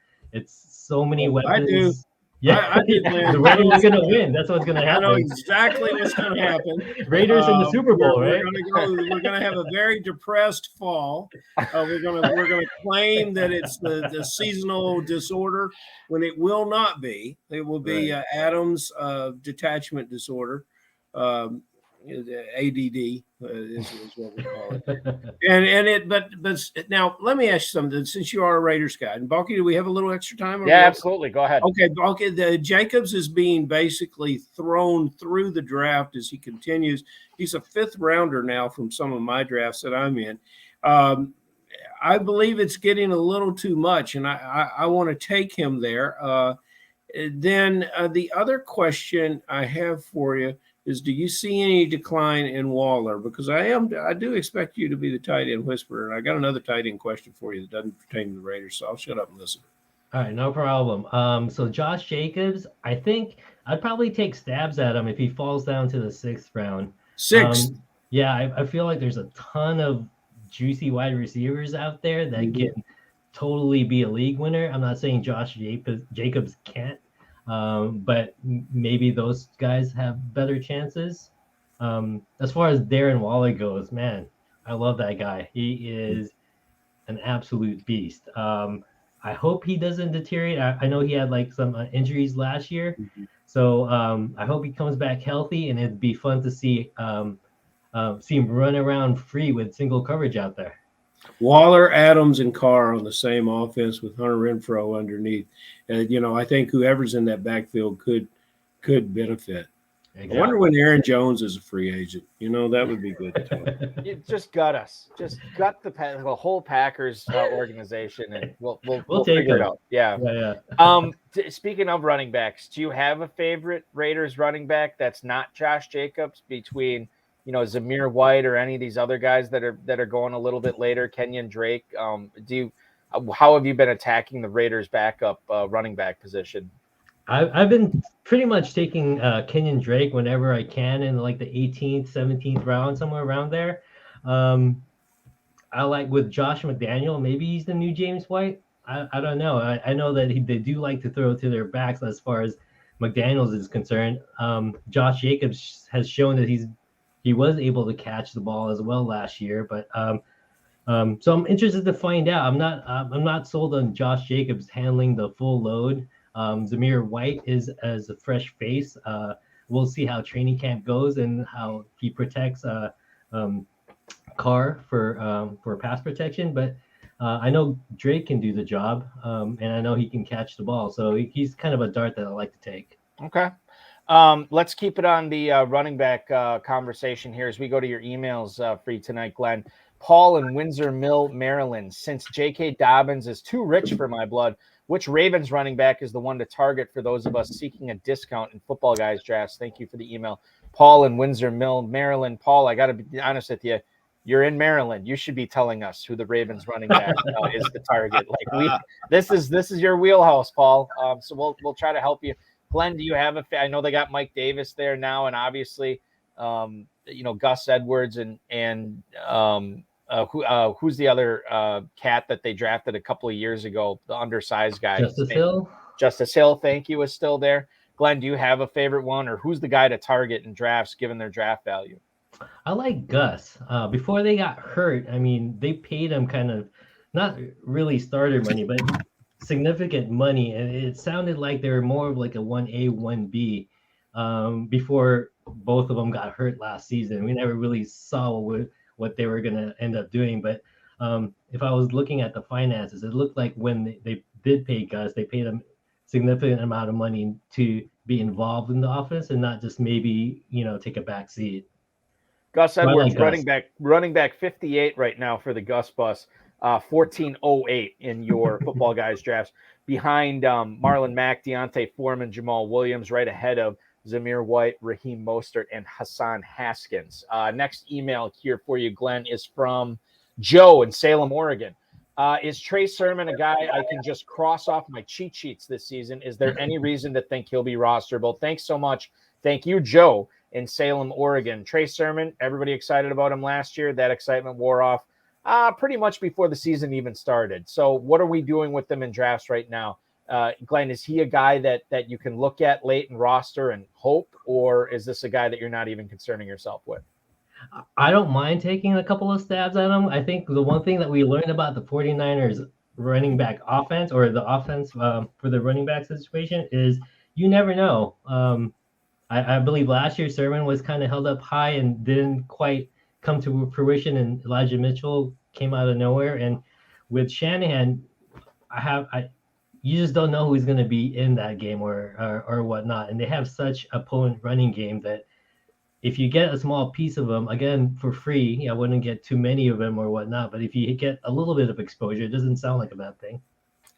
so many I do. weapons. Yeah, I do, Glenn. the Raiders are going to win. That's what's going to I know happen. exactly what's going to happen. Raiders in the Super Bowl, we're right? We're going to have a very depressed fall. We're going to claim that it's the seasonal disorder when it will not be. It will be Right. Adams detachment disorder. ADD is what we call it. But now let me ask you something. Since you are a Raiders guy, and Balky, do we have a little extra time? Yeah, absolutely. Go ahead. Okay, Balky. Jacobs is being basically thrown through the draft as he continues. He's a 5th rounder now from some of my drafts that I'm in. I believe it's getting a little too much, and I want to take him there. Then the other question I have for you is, do you see any decline in Waller? Because I do expect you to be the tight end whisperer. And I got another tight end question for you that doesn't pertain to the Raiders, so I'll shut up and listen. All right, no problem. So Josh Jacobs, I think I'd probably take stabs at him if he falls down to the 6th round. 6th. Yeah, I feel like there's a ton of juicy wide receivers out there that can totally be a league winner. I'm not saying Josh Jacobs can't, but maybe those guys have better chances. As far as Darren Waller goes, man, I love that guy. He is an absolute beast. I hope he doesn't deteriorate. I know he had like some injuries last year, so I hope he comes back healthy, and it'd be fun to see him run around free with single coverage out there. Waller, Adams, and Carr on the same offense with Hunter Renfrow underneath. I think whoever's in that backfield could benefit. Exactly. I wonder when Aaron Jones is a free agent. That would be good too. You just gut us. Just gut the whole Packers organization, and we'll figure it out. Yeah. Speaking of running backs, do you have a favorite Raiders running back that's not Josh Jacobs between Zamir White or any of these other guys that are going a little bit later, Kenyon Drake? How have you been attacking the Raiders' backup running back position? I've been pretty much taking Kenyon Drake whenever I can in like the 18th, 17th round, somewhere around there. I like with Josh McDaniel, maybe he's the new James White. I don't know. I know that they do like to throw to their backs as far as McDaniels is concerned. Josh Jacobs has shown that he was able to catch the ball as well last year, but so I'm interested to find out. I'm not sold on Josh Jacobs handling the full load. Zamir White is as a fresh face. We'll see how training camp goes and how he protects Carr for pass protection. But I know Drake can do the job, and I know he can catch the ball. So he's kind of a dart that I like to take. Okay. Let's keep it on the running back conversation here as we go to your emails for you tonight, Glenn. Paul in Windsor Mill, Maryland. Since J.K. Dobbins is too rich for my blood, which Ravens running back is the one to target for those of us seeking a discount in Footballguys drafts? Thank you for the email. Paul in Windsor Mill, Maryland. Paul, I got to be honest with you. You're in Maryland. You should be telling us who the Ravens running back is the target. This is your wheelhouse, Paul. So we'll try to help you. Glenn, do you have I know they got Mike Davis there now, and obviously, Gus Edwards and who's the other cat that they drafted a couple of years ago, the undersized guy? Justice Hill, thank you, is still there. Glenn, do you have a favorite one, or who's the guy to target in drafts given their draft value? I like Gus. Before they got hurt, I mean, they paid him kind of not really starter money, but significant money, and it sounded like they were more of like a 1A, 1B before both of them got hurt last season. We never really saw what they were going to end up doing. But if I was looking at the finances, it looked like when they did pay Gus, they paid him significant amount of money to be involved in the offense and not just maybe, take a back seat. Gus Edwards, running back 58 right now for the Gus bus, 1408 in your Footballguys drafts, behind Marlon Mack, Deontay Foreman, Jamal Williams, right ahead of Zamir White, Raheem Mostert, and Hassan Haskins. Next email here for you, Glenn, is from Joe in Salem, Oregon. Is Trey Sermon a guy I can just cross off my cheat sheets this season? Is there any reason to think he'll be rosterable? Thanks so much. Thank you, Joe in Salem, Oregon. Trey Sermon, everybody excited about him last year. That excitement wore off Pretty much before the season even started. So what are we doing with them in drafts right now? Glenn, is he a guy that you can look at late in roster and hope, or is this a guy that you're not even concerning yourself with? I don't mind taking a couple of stabs at him. I think the one thing that we learned about the 49ers running back offense, or the offense for the running back situation, is you never know. I believe last year Sermon was kind of held up high and didn't quite come to fruition, and Elijah Mitchell came out of nowhere. And with Shanahan, you just don't know who's going to be in that game or whatnot. And they have such a potent running game that if you get a small piece of them, again, for free, I wouldn't get too many of them or whatnot. But if you get a little bit of exposure, it doesn't sound like a bad thing.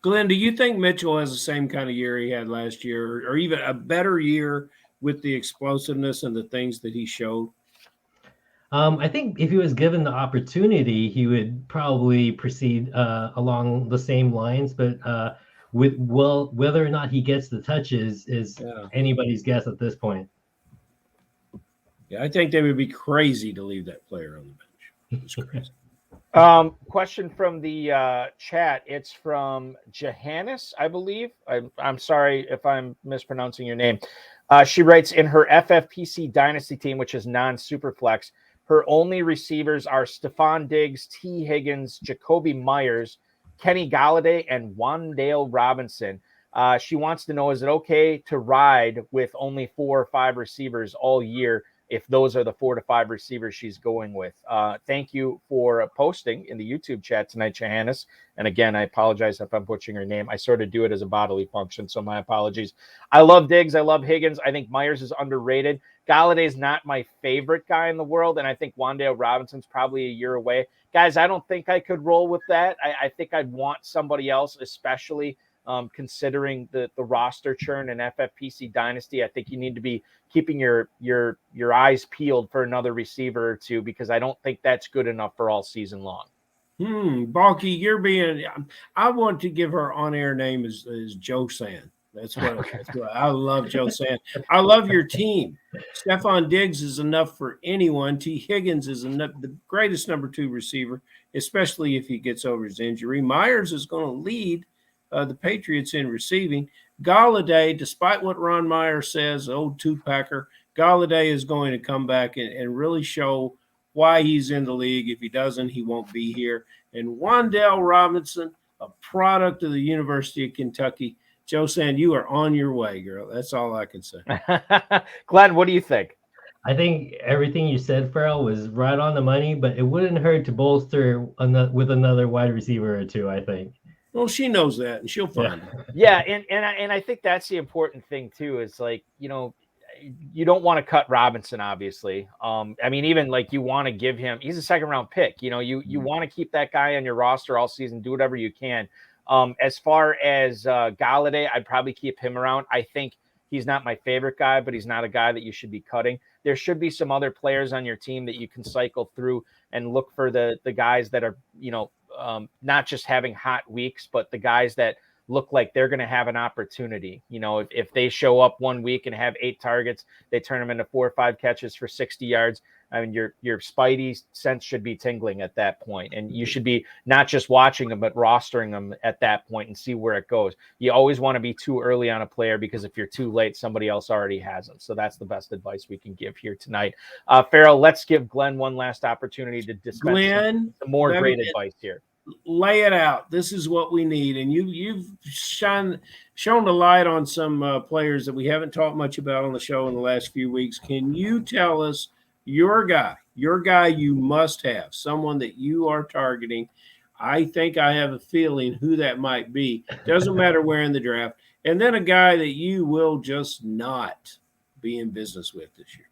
Glenn, do you think Mitchell has the same kind of year he had last year, or even a better year with the explosiveness and the things that he showed? I think if he was given the opportunity, he would probably proceed along the same lines. But whether or not he gets the touches is anybody's guess at this point. Yeah, I think they would be crazy to leave that player on the bench. It's crazy. Question from the chat. It's from Johannes, I believe. I'm sorry if I'm mispronouncing your name. She writes, in her FFPC Dynasty team, which is non-Superflex, her only receivers are Stephon Diggs, T. Higgins, Jacoby Myers, Kenny Galladay, and Wan'Dale Robinson. She wants to know, is it okay to ride with only 4 or 5 receivers all year if those are the 4 to 5 receivers she's going with? Thank you for posting in the YouTube chat tonight, Johannes. And again, I apologize if I'm butchering your name. I sort of do it as a bodily function, so my apologies. I love Diggs. I love Higgins. I think Myers is underrated. Galladay is not my favorite guy in the world, and I think Wan'Dale Robinson's probably a year away. Guys, I don't think I could roll with that. I think I'd want somebody else, especially considering the roster churn in FFPC Dynasty. I think you need to be keeping your eyes peeled for another receiver or two, because I don't think that's good enough for all season long. Balky, you're being. I want to give her on-air name is Joe Sand. That's what I love, Joe Sand. I love your team. Stephon Diggs is enough for anyone. T. Higgins is the greatest number 2 receiver, especially if he gets over his injury. Myers is going to lead the Patriots in receiving. Galladay, despite what Ron Meyer says, old two-packer, Galladay is going to come back and really show why he's in the league. If he doesn't, he won't be here. And Wan'Dale Robinson, a product of the University of Kentucky. Joe Sand, you are on your way, girl. That's all I can say. Glenn, what do you think? I think everything you said, Farrell, was right on the money, but it wouldn't hurt to bolster with another wide receiver or 2, I think. Well, she knows that, and she'll find it. Yeah, and I think that's the important thing too. Is like, you don't want to cut Robinson, obviously. I mean, even like you want to give him. He's a 2nd round pick. You want to keep that guy on your roster all season. Do whatever you can. As far as Galladay, I'd probably keep him around. I think he's not my favorite guy, but he's not a guy that you should be cutting. There should be some other players on your team that you can cycle through and look for the guys that are, not just having hot weeks, but the guys that look like they're going to have an opportunity. If they show up one week and have 8 targets, they turn them into 4 or 5 catches for 60 yards. I mean, your Spidey sense should be tingling at that point, and you should be not just watching them, but rostering them at that point and see where it goes. You always want to be too early on a player, because if you're too late, somebody else already has them. So that's the best advice we can give here tonight. Farrell, let's give Glenn one last opportunity to dispense some more great advice here. Lay it out. This is what we need, and you've shown the light on some players that we haven't talked much about on the show in the last few weeks. Can you tell us your guy you must have, someone that you are targeting? I think I have a feeling who that might be. Doesn't matter where in the draft. And then a guy that you will just not be in business with this year.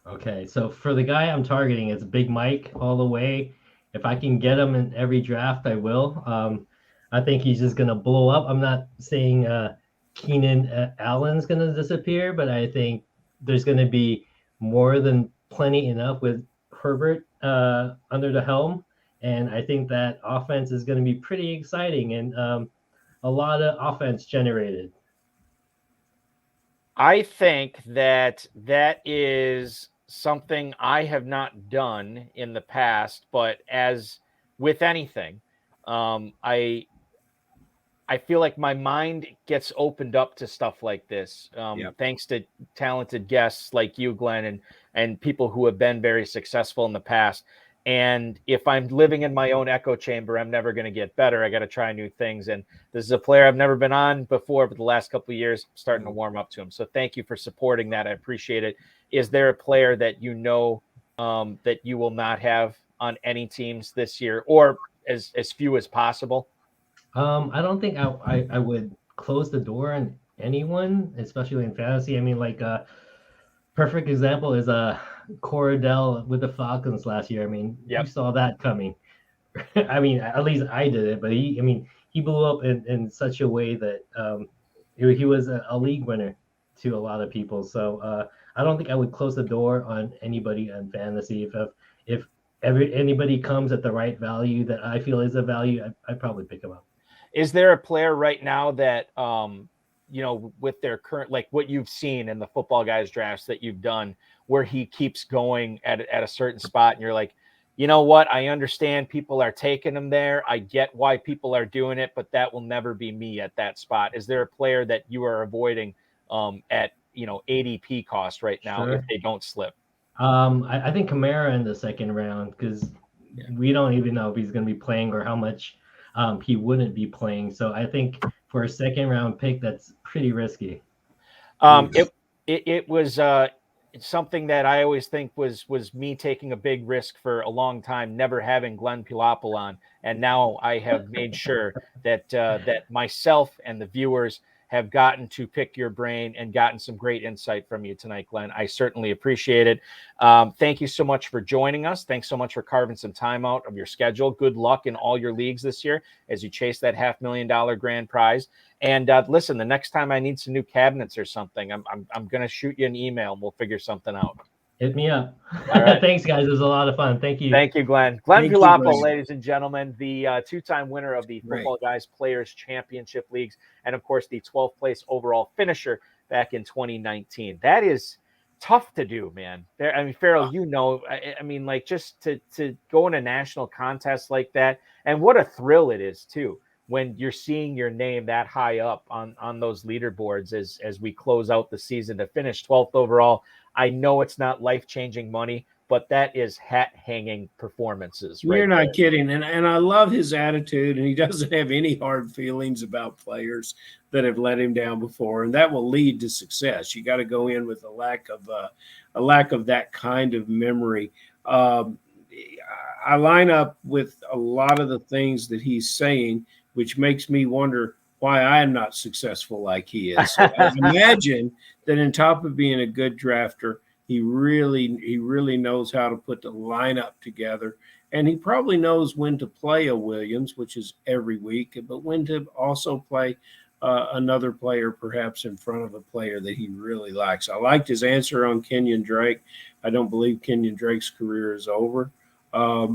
Okay, so for the guy I'm targeting, it's Big Mike all the way. If I can get him in every draft, I will. I think he's just going to blow up. I'm not saying Keenan Allen's going to disappear, but I think there's going to be more than plenty enough with Herbert under the helm. And I think that offense is going to be pretty exciting and a lot of offense generated. I think that is something I have not done in the past, but as with anything, I feel like my mind gets opened up to stuff like this, thanks to talented guests like you, Glenn, and people who have been very successful in the past. And if I'm living in my own echo chamber, I'm never going to get better. I got to try new things. And this is a player I've never been on before, but the last couple of years, I'm starting to warm up to him. So thank you for supporting that. I appreciate it. Is there a player that you know that you will not have on any teams this year, or as few as possible? I don't think I would close the door on anyone, especially in fantasy. I mean, like perfect example is Cordell with the Falcons last year. I mean, Yep. you saw that coming. I mean, at least I did it, but he blew up in such a way that he was a league winner to a lot of people. So I don't think I would close the door on anybody in fantasy. If anybody comes at the right value that I feel is a value, I'd probably pick them up. Is there a player right now that, with their current, like what you've seen in the Football Guys drafts that you've done, where he keeps going at a certain spot and you're like, you know what? I understand people are taking him there. I get why people are doing it, but that will never be me at that spot. Is there a player that you are avoiding at, ADP cost right now if they don't slip? I think Kamara in the second round, because we don't even know if he's going to be playing or how much he wouldn't be playing. So I think for a second round pick, that's pretty risky. It was something that I always think was me taking a big risk for a long time, never having Glenn Pilapil on, and now I have made sure that that myself and the viewers have gotten to pick your brain and gotten some great insight from you tonight, Glenn. I certainly appreciate it. Thank you so much for joining us. Thanks so much for carving some time out of your schedule. Good luck in all your leagues this year as you chase that $500,000 grand prize. And listen, the next time I need some new cabinets or something, I'm going to shoot you an email and we'll figure something out. Hit me up. Right. Thanks, guys. It was a lot of fun. Thank you. Thank you, Glenn. Glenn Pilapil, ladies and gentlemen, the two-time winner of the Football Guys Players Championship Leagues, and, of course, the 12th place overall finisher back in 2019. That is tough to do, man. I mean, Farrell, I mean, like, just to go in a national contest like that, and what a thrill it is, too, when you're seeing your name that high up on those leaderboards as we close out the season to finish 12th overall. I know it's not life-changing money, but that is hat-hanging performances. You're not kidding. And I love his attitude, and he doesn't have any hard feelings about players that have let him down before, and that will lead to success. You got to go in with a lack of that kind of memory. I line up with a lot of the things that he's saying, which makes me wonder why I am not successful like he is. So I imagine that on top of being a good drafter, he really knows how to put the lineup together, and he probably knows when to play a Williams, which is every week, but when to also play another player perhaps in front of a player that he really likes. I liked his answer on Kenyon Drake. I don't believe Kenyon Drake's career is over. I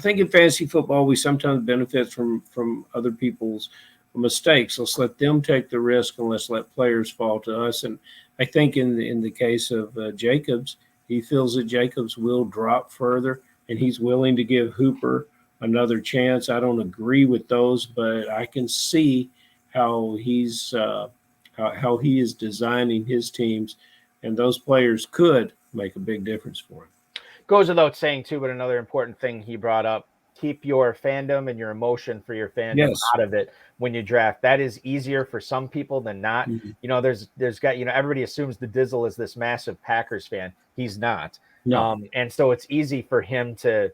think in fantasy football we sometimes benefit from other people's mistakes. Let's let them take the risk and let's let players fall to us. And I think in the case of Jacobs, he feels that Jacobs will drop further, and he's willing to give Hooper another chance. I don't agree with those, but I can see how he's how he is designing his teams, and those players could make a big difference for him. Goes without saying too, but another important thing he brought up: keep your fandom and your emotion for your fandom out of it when you draft. That is easier for some people than not. Mm-hmm. There's got, everybody assumes the Dizzle is this massive Packers fan. He's not. No. And so it's easy for him to,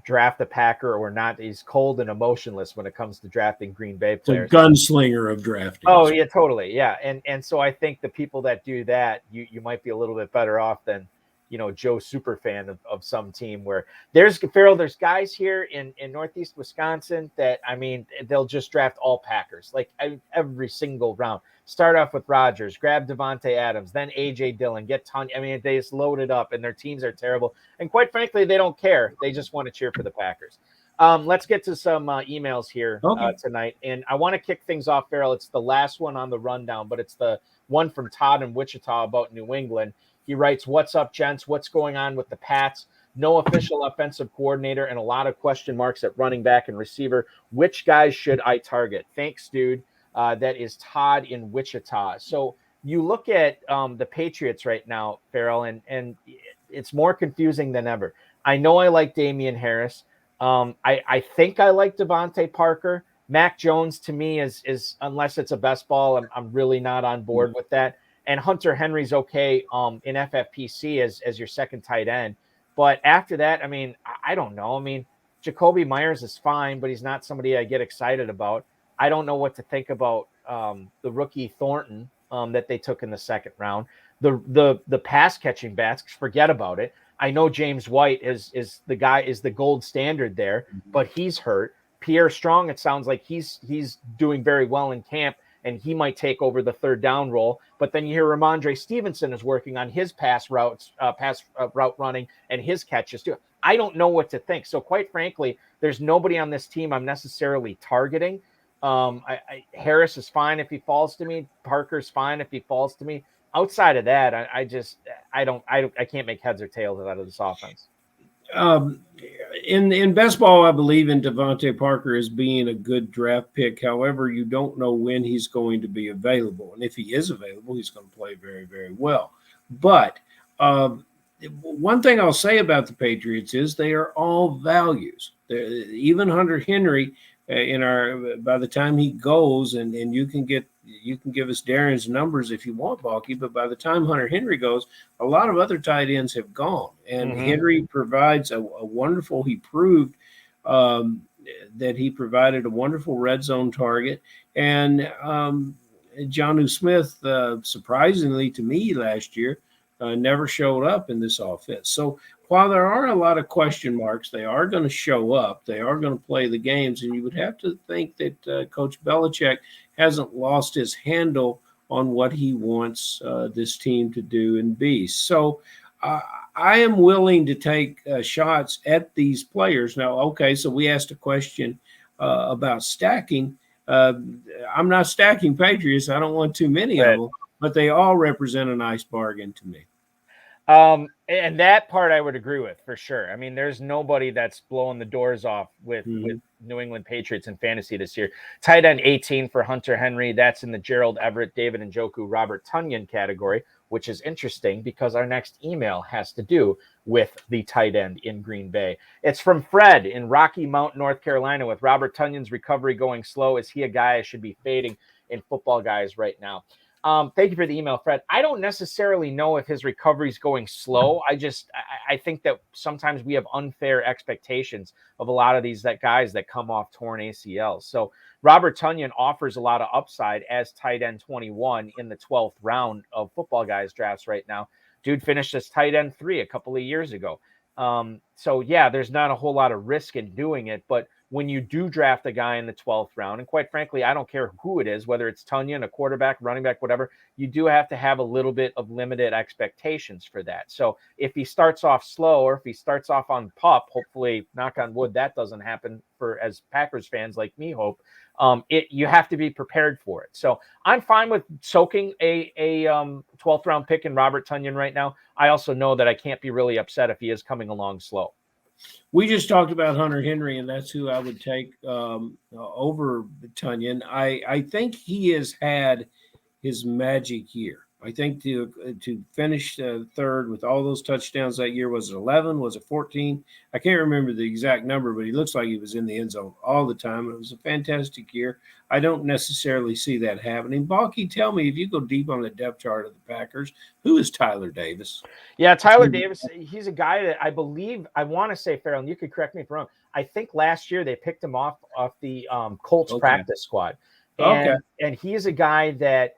draft a Packer or not. He's cold and emotionless when it comes to drafting Green Bay players. The gunslinger of drafting. Oh yeah, totally. Yeah. And so I think the people that do that, you might be a little bit better off than, Joe Superfan of some team where there's guys here in Northeast Wisconsin that, I mean, they'll just draft all Packers, like every single round. Start off with Rodgers, grab Devontae Adams, then A.J. Dillon, get Tanya. I mean, they just load it up, and their teams are terrible. And quite frankly, they don't care. They just want to cheer for the Packers. Let's get to some emails here tonight. And I want to kick things off, Farrell. It's the last one on the rundown, but it's the one from Todd in Wichita about New England. He writes, "What's up, gents? What's going on with the Pats? No official offensive coordinator and a lot of question marks at running back and receiver. Which guys should I target? Thanks, dude. That is Todd in Wichita. So you look at the Patriots right now, Farrell, and it's more confusing than ever. I know I like Damian Harris. I think I like Devontae Parker. Mac Jones to me is unless it's a best ball, I'm really not on board with that. And Hunter Henry's okay in FFPC as your second tight end. But after that, I mean, I don't know. I mean, Jacoby Myers is fine, but he's not somebody I get excited about. I don't know what to think about the rookie Thornton that they took in the second round. The pass catching backs, forget about it. I know James White is the gold standard there, but he's hurt. Pierre Strong, it sounds like he's doing very well in camp, and he might take over the third down role. But then you hear Ramondre Stevenson is working on his pass route running and his catches too. I don't know what to think. So quite frankly, there's nobody on this team I'm necessarily targeting. Harris is fine if he falls to me. Parker's fine if he falls to me. Outside of that, I can't make heads or tails out of this offense. In best ball, I believe in Devontae Parker as being a good draft pick. However, you don't know when he's going to be available. And if he is available, he's going to play very, very well. But one thing I'll say about the Patriots is they are all values. Even Hunter Henry, by the time he goes, and you can give us Darren's numbers if you want, Balky, but by the time Hunter Henry goes, a lot of other tight ends have gone. And Henry provides a wonderful, he proved that he provided a wonderful red zone target. And Jonnu Smith, surprisingly to me last year, never showed up in this offense. So while there are a lot of question marks, they are going to show up. They are going to play the games. And you would have to think that Coach Belichick hasn't lost his handle on what he wants this team to do and be. So I am willing to take shots at these players. Now, okay, so we asked a question about stacking. I'm not stacking Patriots. I don't want too many of them, but they all represent a nice bargain to me. And that part I would agree with for sure. I mean, there's nobody that's blowing the doors off with New England Patriots in fantasy this year. Tight end 18 for Hunter Henry. That's in the Gerald Everett, David Njoku, Robert Tonyan category, which is interesting because our next email has to do with the tight end in Green Bay. It's from Fred in Rocky Mount, North Carolina. With Robert Tonyan's recovery going slow, is he a guy I should be fading in Football Guys right now? Thank you for the email, Fred. I don't necessarily know if his recovery is going slow. I think that sometimes we have unfair expectations of a lot of these guys that come off torn ACLs. So Robert Tonyan offers a lot of upside as tight end 21 in the 12th round of Football Guys drafts right now. Dude finished as tight end 3 a couple of years ago. So yeah, there's not a whole lot of risk in doing it, but when you do draft a guy in the 12th round, and quite frankly, I don't care who it is, whether it's Tonyan, a quarterback, running back, whatever, you do have to have a little bit of limited expectations for that. So if he starts off slow or if he starts off on pup, hopefully, knock on wood, that doesn't happen as Packers fans like me hope, you have to be prepared for it. So I'm fine with soaking a 12th round pick in Robert Tonyan right now. I also know that I can't be really upset if he is coming along slow. We just talked about Hunter Henry, and that's who I would take over Tonyan. I think he has had his magic year. I think to finish third with all those touchdowns that year, was it 11? Was it 14? I can't remember the exact number, but he looks like he was in the end zone all the time. It was a fantastic year. I don't necessarily see that happening. Balky, tell me, if you go deep on the depth chart of the Packers, who is Tyler Davis? Yeah, Tyler Davis, he's a guy that I believe, I want to say, Farrell, and you could correct me if I'm wrong, I think last year they picked him off the Colts practice squad. And he is a guy that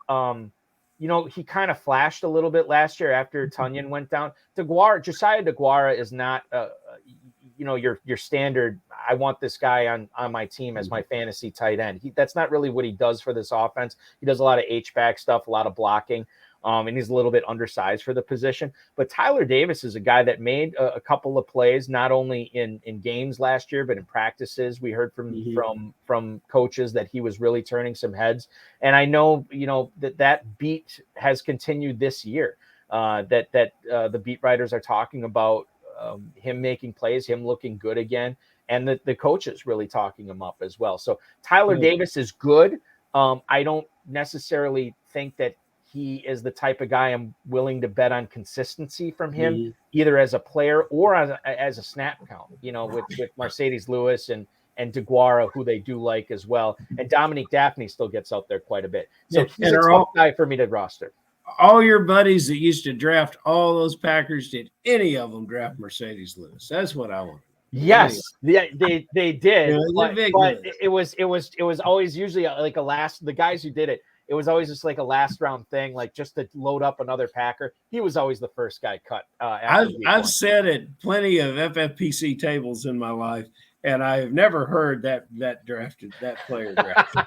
he kind of flashed a little bit last year after Tonyan went down. Josiah DeGuara is not, your standard. I want this guy on my team as my fantasy tight end. That's not really what he does for this offense. He does a lot of H-back stuff, a lot of blocking, and he's a little bit undersized for the position. But Tyler Davis is a guy that made a couple of plays, not only in games last year, but in practices. We heard from coaches that he was really turning some heads. And I know, that beat has continued this year, that the beat writers are talking about him making plays, him looking good again, and the coaches really talking him up as well. So Tyler Davis is good. I don't necessarily think that he is the type of guy I'm willing to bet on consistency from him, either as a player or as a snap count, with Mercedes Lewis and DeGuara, who they do like as well. And Dominique Daphne still gets out there quite a bit. So he's a tough guy for me to roster. All your buddies that used to draft all those Packers, did any of them draft Mercedes Lewis? That's what I want. Yes, they did, Yeah, but it was always usually like a last. The guys who did it, it was always just like a last round thing, like just to load up another Packer. He was always the first guy cut. I've sat at plenty of FFPC tables in my life, and I have never heard that player drafted.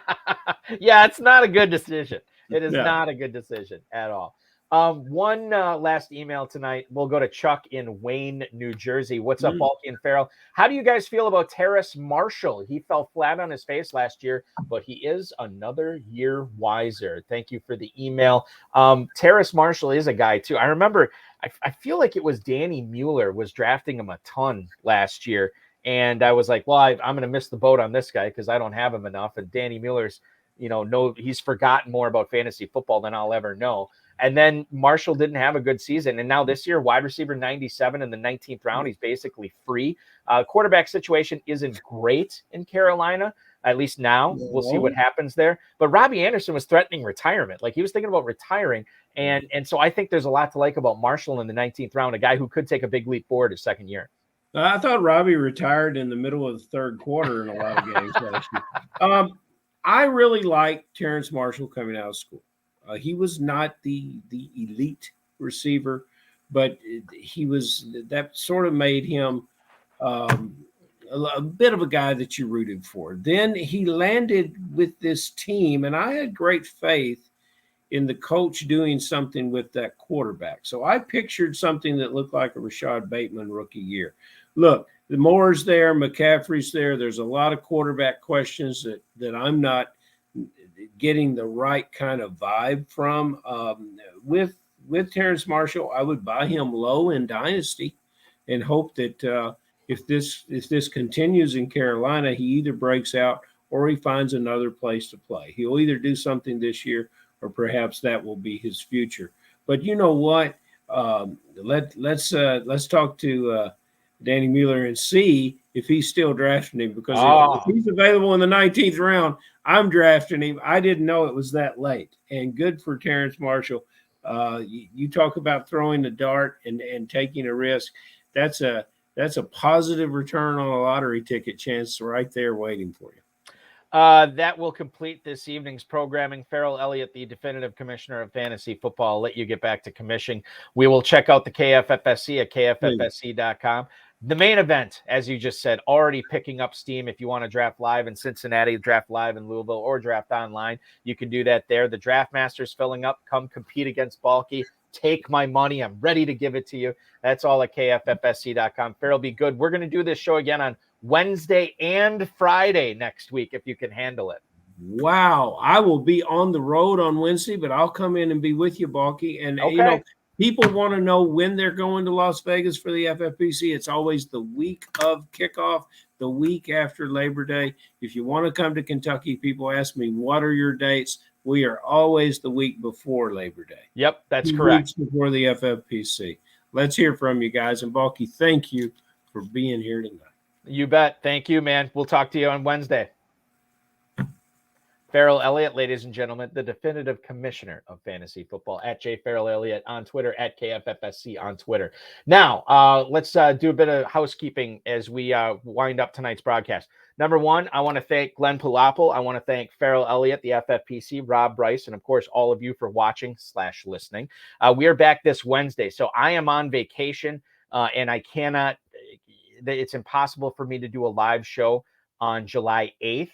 Yeah, it's not a good decision. It is not a good decision at all. One last email tonight. We'll go to Chuck in Wayne, New Jersey. What's up, Balky and Farrell? How do you guys feel about Terrace Marshall? He fell flat on his face last year, but he is another year wiser. Thank you for the email. Terrace Marshall is a guy too. I remember, I feel like it was Danny Mueller was drafting him a ton last year. And I was like, well, I'm going to miss the boat on this guy because I don't have him enough. And Danny Mueller's, he's forgotten more about fantasy football than I'll ever know. And then Marshall didn't have a good season. And now this year, wide receiver 97 in the 19th round, he's basically free. Quarterback situation isn't great in Carolina, at least now. We'll see what happens there. But Robbie Anderson was threatening retirement. Like he was thinking about retiring. And so I think there's a lot to like about Marshall in the 19th round, a guy who could take a big leap forward his second year. I thought Robbie retired in the middle of the third quarter in a lot of games last year. I really like Terrace Marshall coming out of school. He was not the elite receiver, but that sort of made him a bit of a guy that you rooted for. Then he landed with this team, and I had great faith in the coach doing something with that quarterback. So I pictured something that looked like a Rashad Bateman rookie year. Look, the Moore's there, McCaffrey's there. There's a lot of quarterback questions that I'm not getting the right kind of vibe from. With Terrace Marshall, I would buy him low in Dynasty and hope that if this continues in Carolina, he either breaks out or he finds another place to play. He'll either do something this year or perhaps that will be his future. But you know what? Let's talk to Danny Mueller and see if he's still drafting him, because if he's available in the 19th round, I'm drafting him. I didn't know it was that late. And good for Terrace Marshall. You talk about throwing the dart and taking a risk. That's a positive return on a lottery ticket chance right there waiting for you. That will complete this evening's programming. Farrell Elliott, the definitive commissioner of fantasy football. I'll let you get back to commissioning. We will check out the KFFSC at kffsc.com. The main event, as you just said, already picking up steam. If you want to draft live in Cincinnati, draft live in Louisville, or draft online, you can do that there. The Draft Master's filling up. Come compete against Balky. Take my money. I'm ready to give it to you. That's all at kffsc.com. Farrell, be good. We're going to do this show again on Wednesday and Friday next week, if you can handle it. Wow. I will be on the road on Wednesday, but I'll come in and be with you, Balky. And, people want to know when they're going to Las Vegas for the FFPC. It's always the week of kickoff, the week after Labor Day. If you want to come to Kentucky, people ask me, what are your dates? We are always the week before Labor Day. Yep, that's correct. 2 weeks before the FFPC. Let's hear from you guys. And Balky, thank you for being here tonight. You bet. Thank you, man. We'll talk to you on Wednesday. Farrell Elliott, ladies and gentlemen, the definitive commissioner of fantasy football, at J Farrell Elliott on Twitter, at KFFSC on Twitter. Now, let's do a bit of housekeeping as we wind up tonight's broadcast. Number one, I want to thank Glenn Pilapil. I want to thank Farrell Elliott, the FFPC, Rob Bryce, and of course, all of you for watching/listening. We are back this Wednesday. So I am on vacation and I cannot, it's impossible for me to do a live show on July 8th.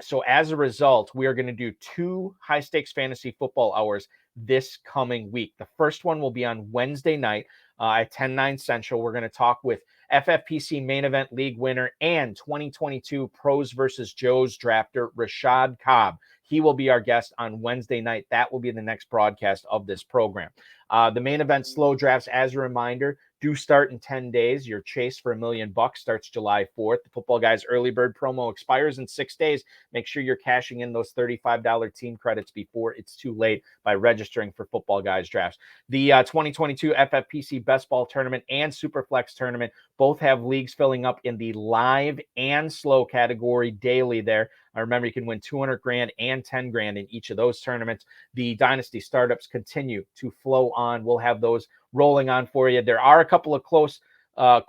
So as a result, we are going to do 2 high stakes fantasy football hours this coming week. The first one will be on Wednesday night at 10/9 Central. We're going to talk with FFPC main event league winner and 2022 Pros versus Joes drafter Rashad Cobb. He will be our guest on Wednesday night. That will be the next broadcast of this program. The main event slow drafts, as a reminder, do start in 10 days. Your chase for $1 million starts July 4th. The Football Guys early bird promo expires in 6 days. Make sure you're cashing in those $35 team credits before it's too late by registering for Football Guys drafts. The 2022 FFPC Best Ball Tournament and Superflex Tournament both have leagues filling up in the live and slow category daily there. I remember you can win 200 grand and 10 grand in each of those tournaments. The Dynasty startups continue to flow on. We'll have those rolling on for you. There are a couple of close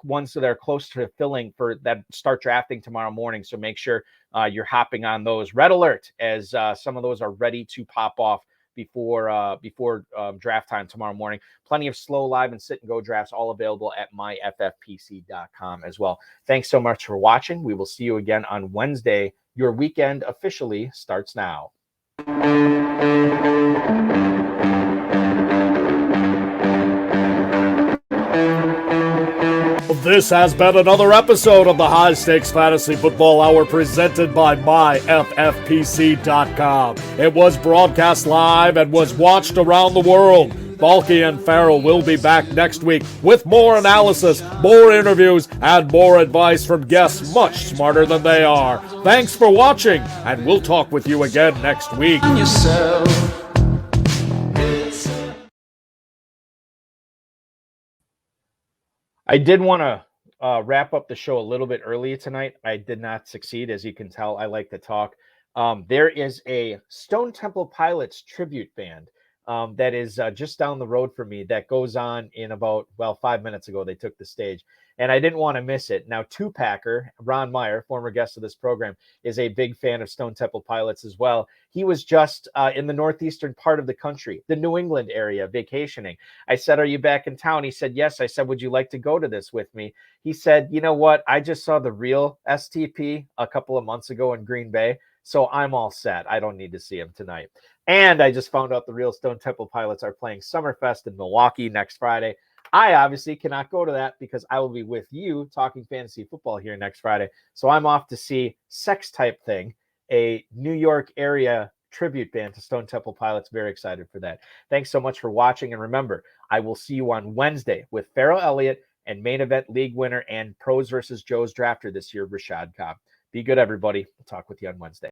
ones that are close to filling for that start drafting tomorrow morning. So make sure you're hopping on those. Red alert, as some of those are ready to pop off before draft time tomorrow morning. Plenty of slow, live, and sit and go drafts all available at myffpc.com as well. Thanks so much for watching. We will see you again on Wednesday. Your weekend officially starts now. This has been another episode of the High Stakes Fantasy Football Hour presented by myffpc.com. It was broadcast live and was watched around the world. Balky and Farrell will be back next week with more analysis, more interviews, and more advice from guests much smarter than they are. Thanks for watching, and we'll talk with you again next week. I did want to wrap up the show a little bit early tonight. I did not succeed. As you can tell, I like to talk. There is a Stone Temple Pilots tribute band that is just down the road from me that goes on in about, 5 minutes ago, they took the stage. And I didn't want to miss it. Now, Two-Packer, Ron Meyer, former guest of this program, is a big fan of Stone Temple Pilots as well. He was just in the northeastern part of the country, the New England area, vacationing. I said, "Are you back in town?" He said, "Yes." I said, "Would you like to go to this with me?" He said, "You know what? I just saw the real STP a couple of months ago in Green Bay, so I'm all set. I don't need to see him tonight." And I just found out the real Stone Temple Pilots are playing Summerfest in Milwaukee next Friday. I obviously cannot go to that because I will be with you talking fantasy football here next Friday. So I'm off to see Sex Type Thing, a New York area tribute band to Stone Temple Pilots. Very excited for that. Thanks so much for watching. And remember, I will see you on Wednesday with Farrell Elliott and main event league winner and Pros versus Joe's drafter this year, Rashad Cobb. Be good, everybody. We'll talk with you on Wednesday.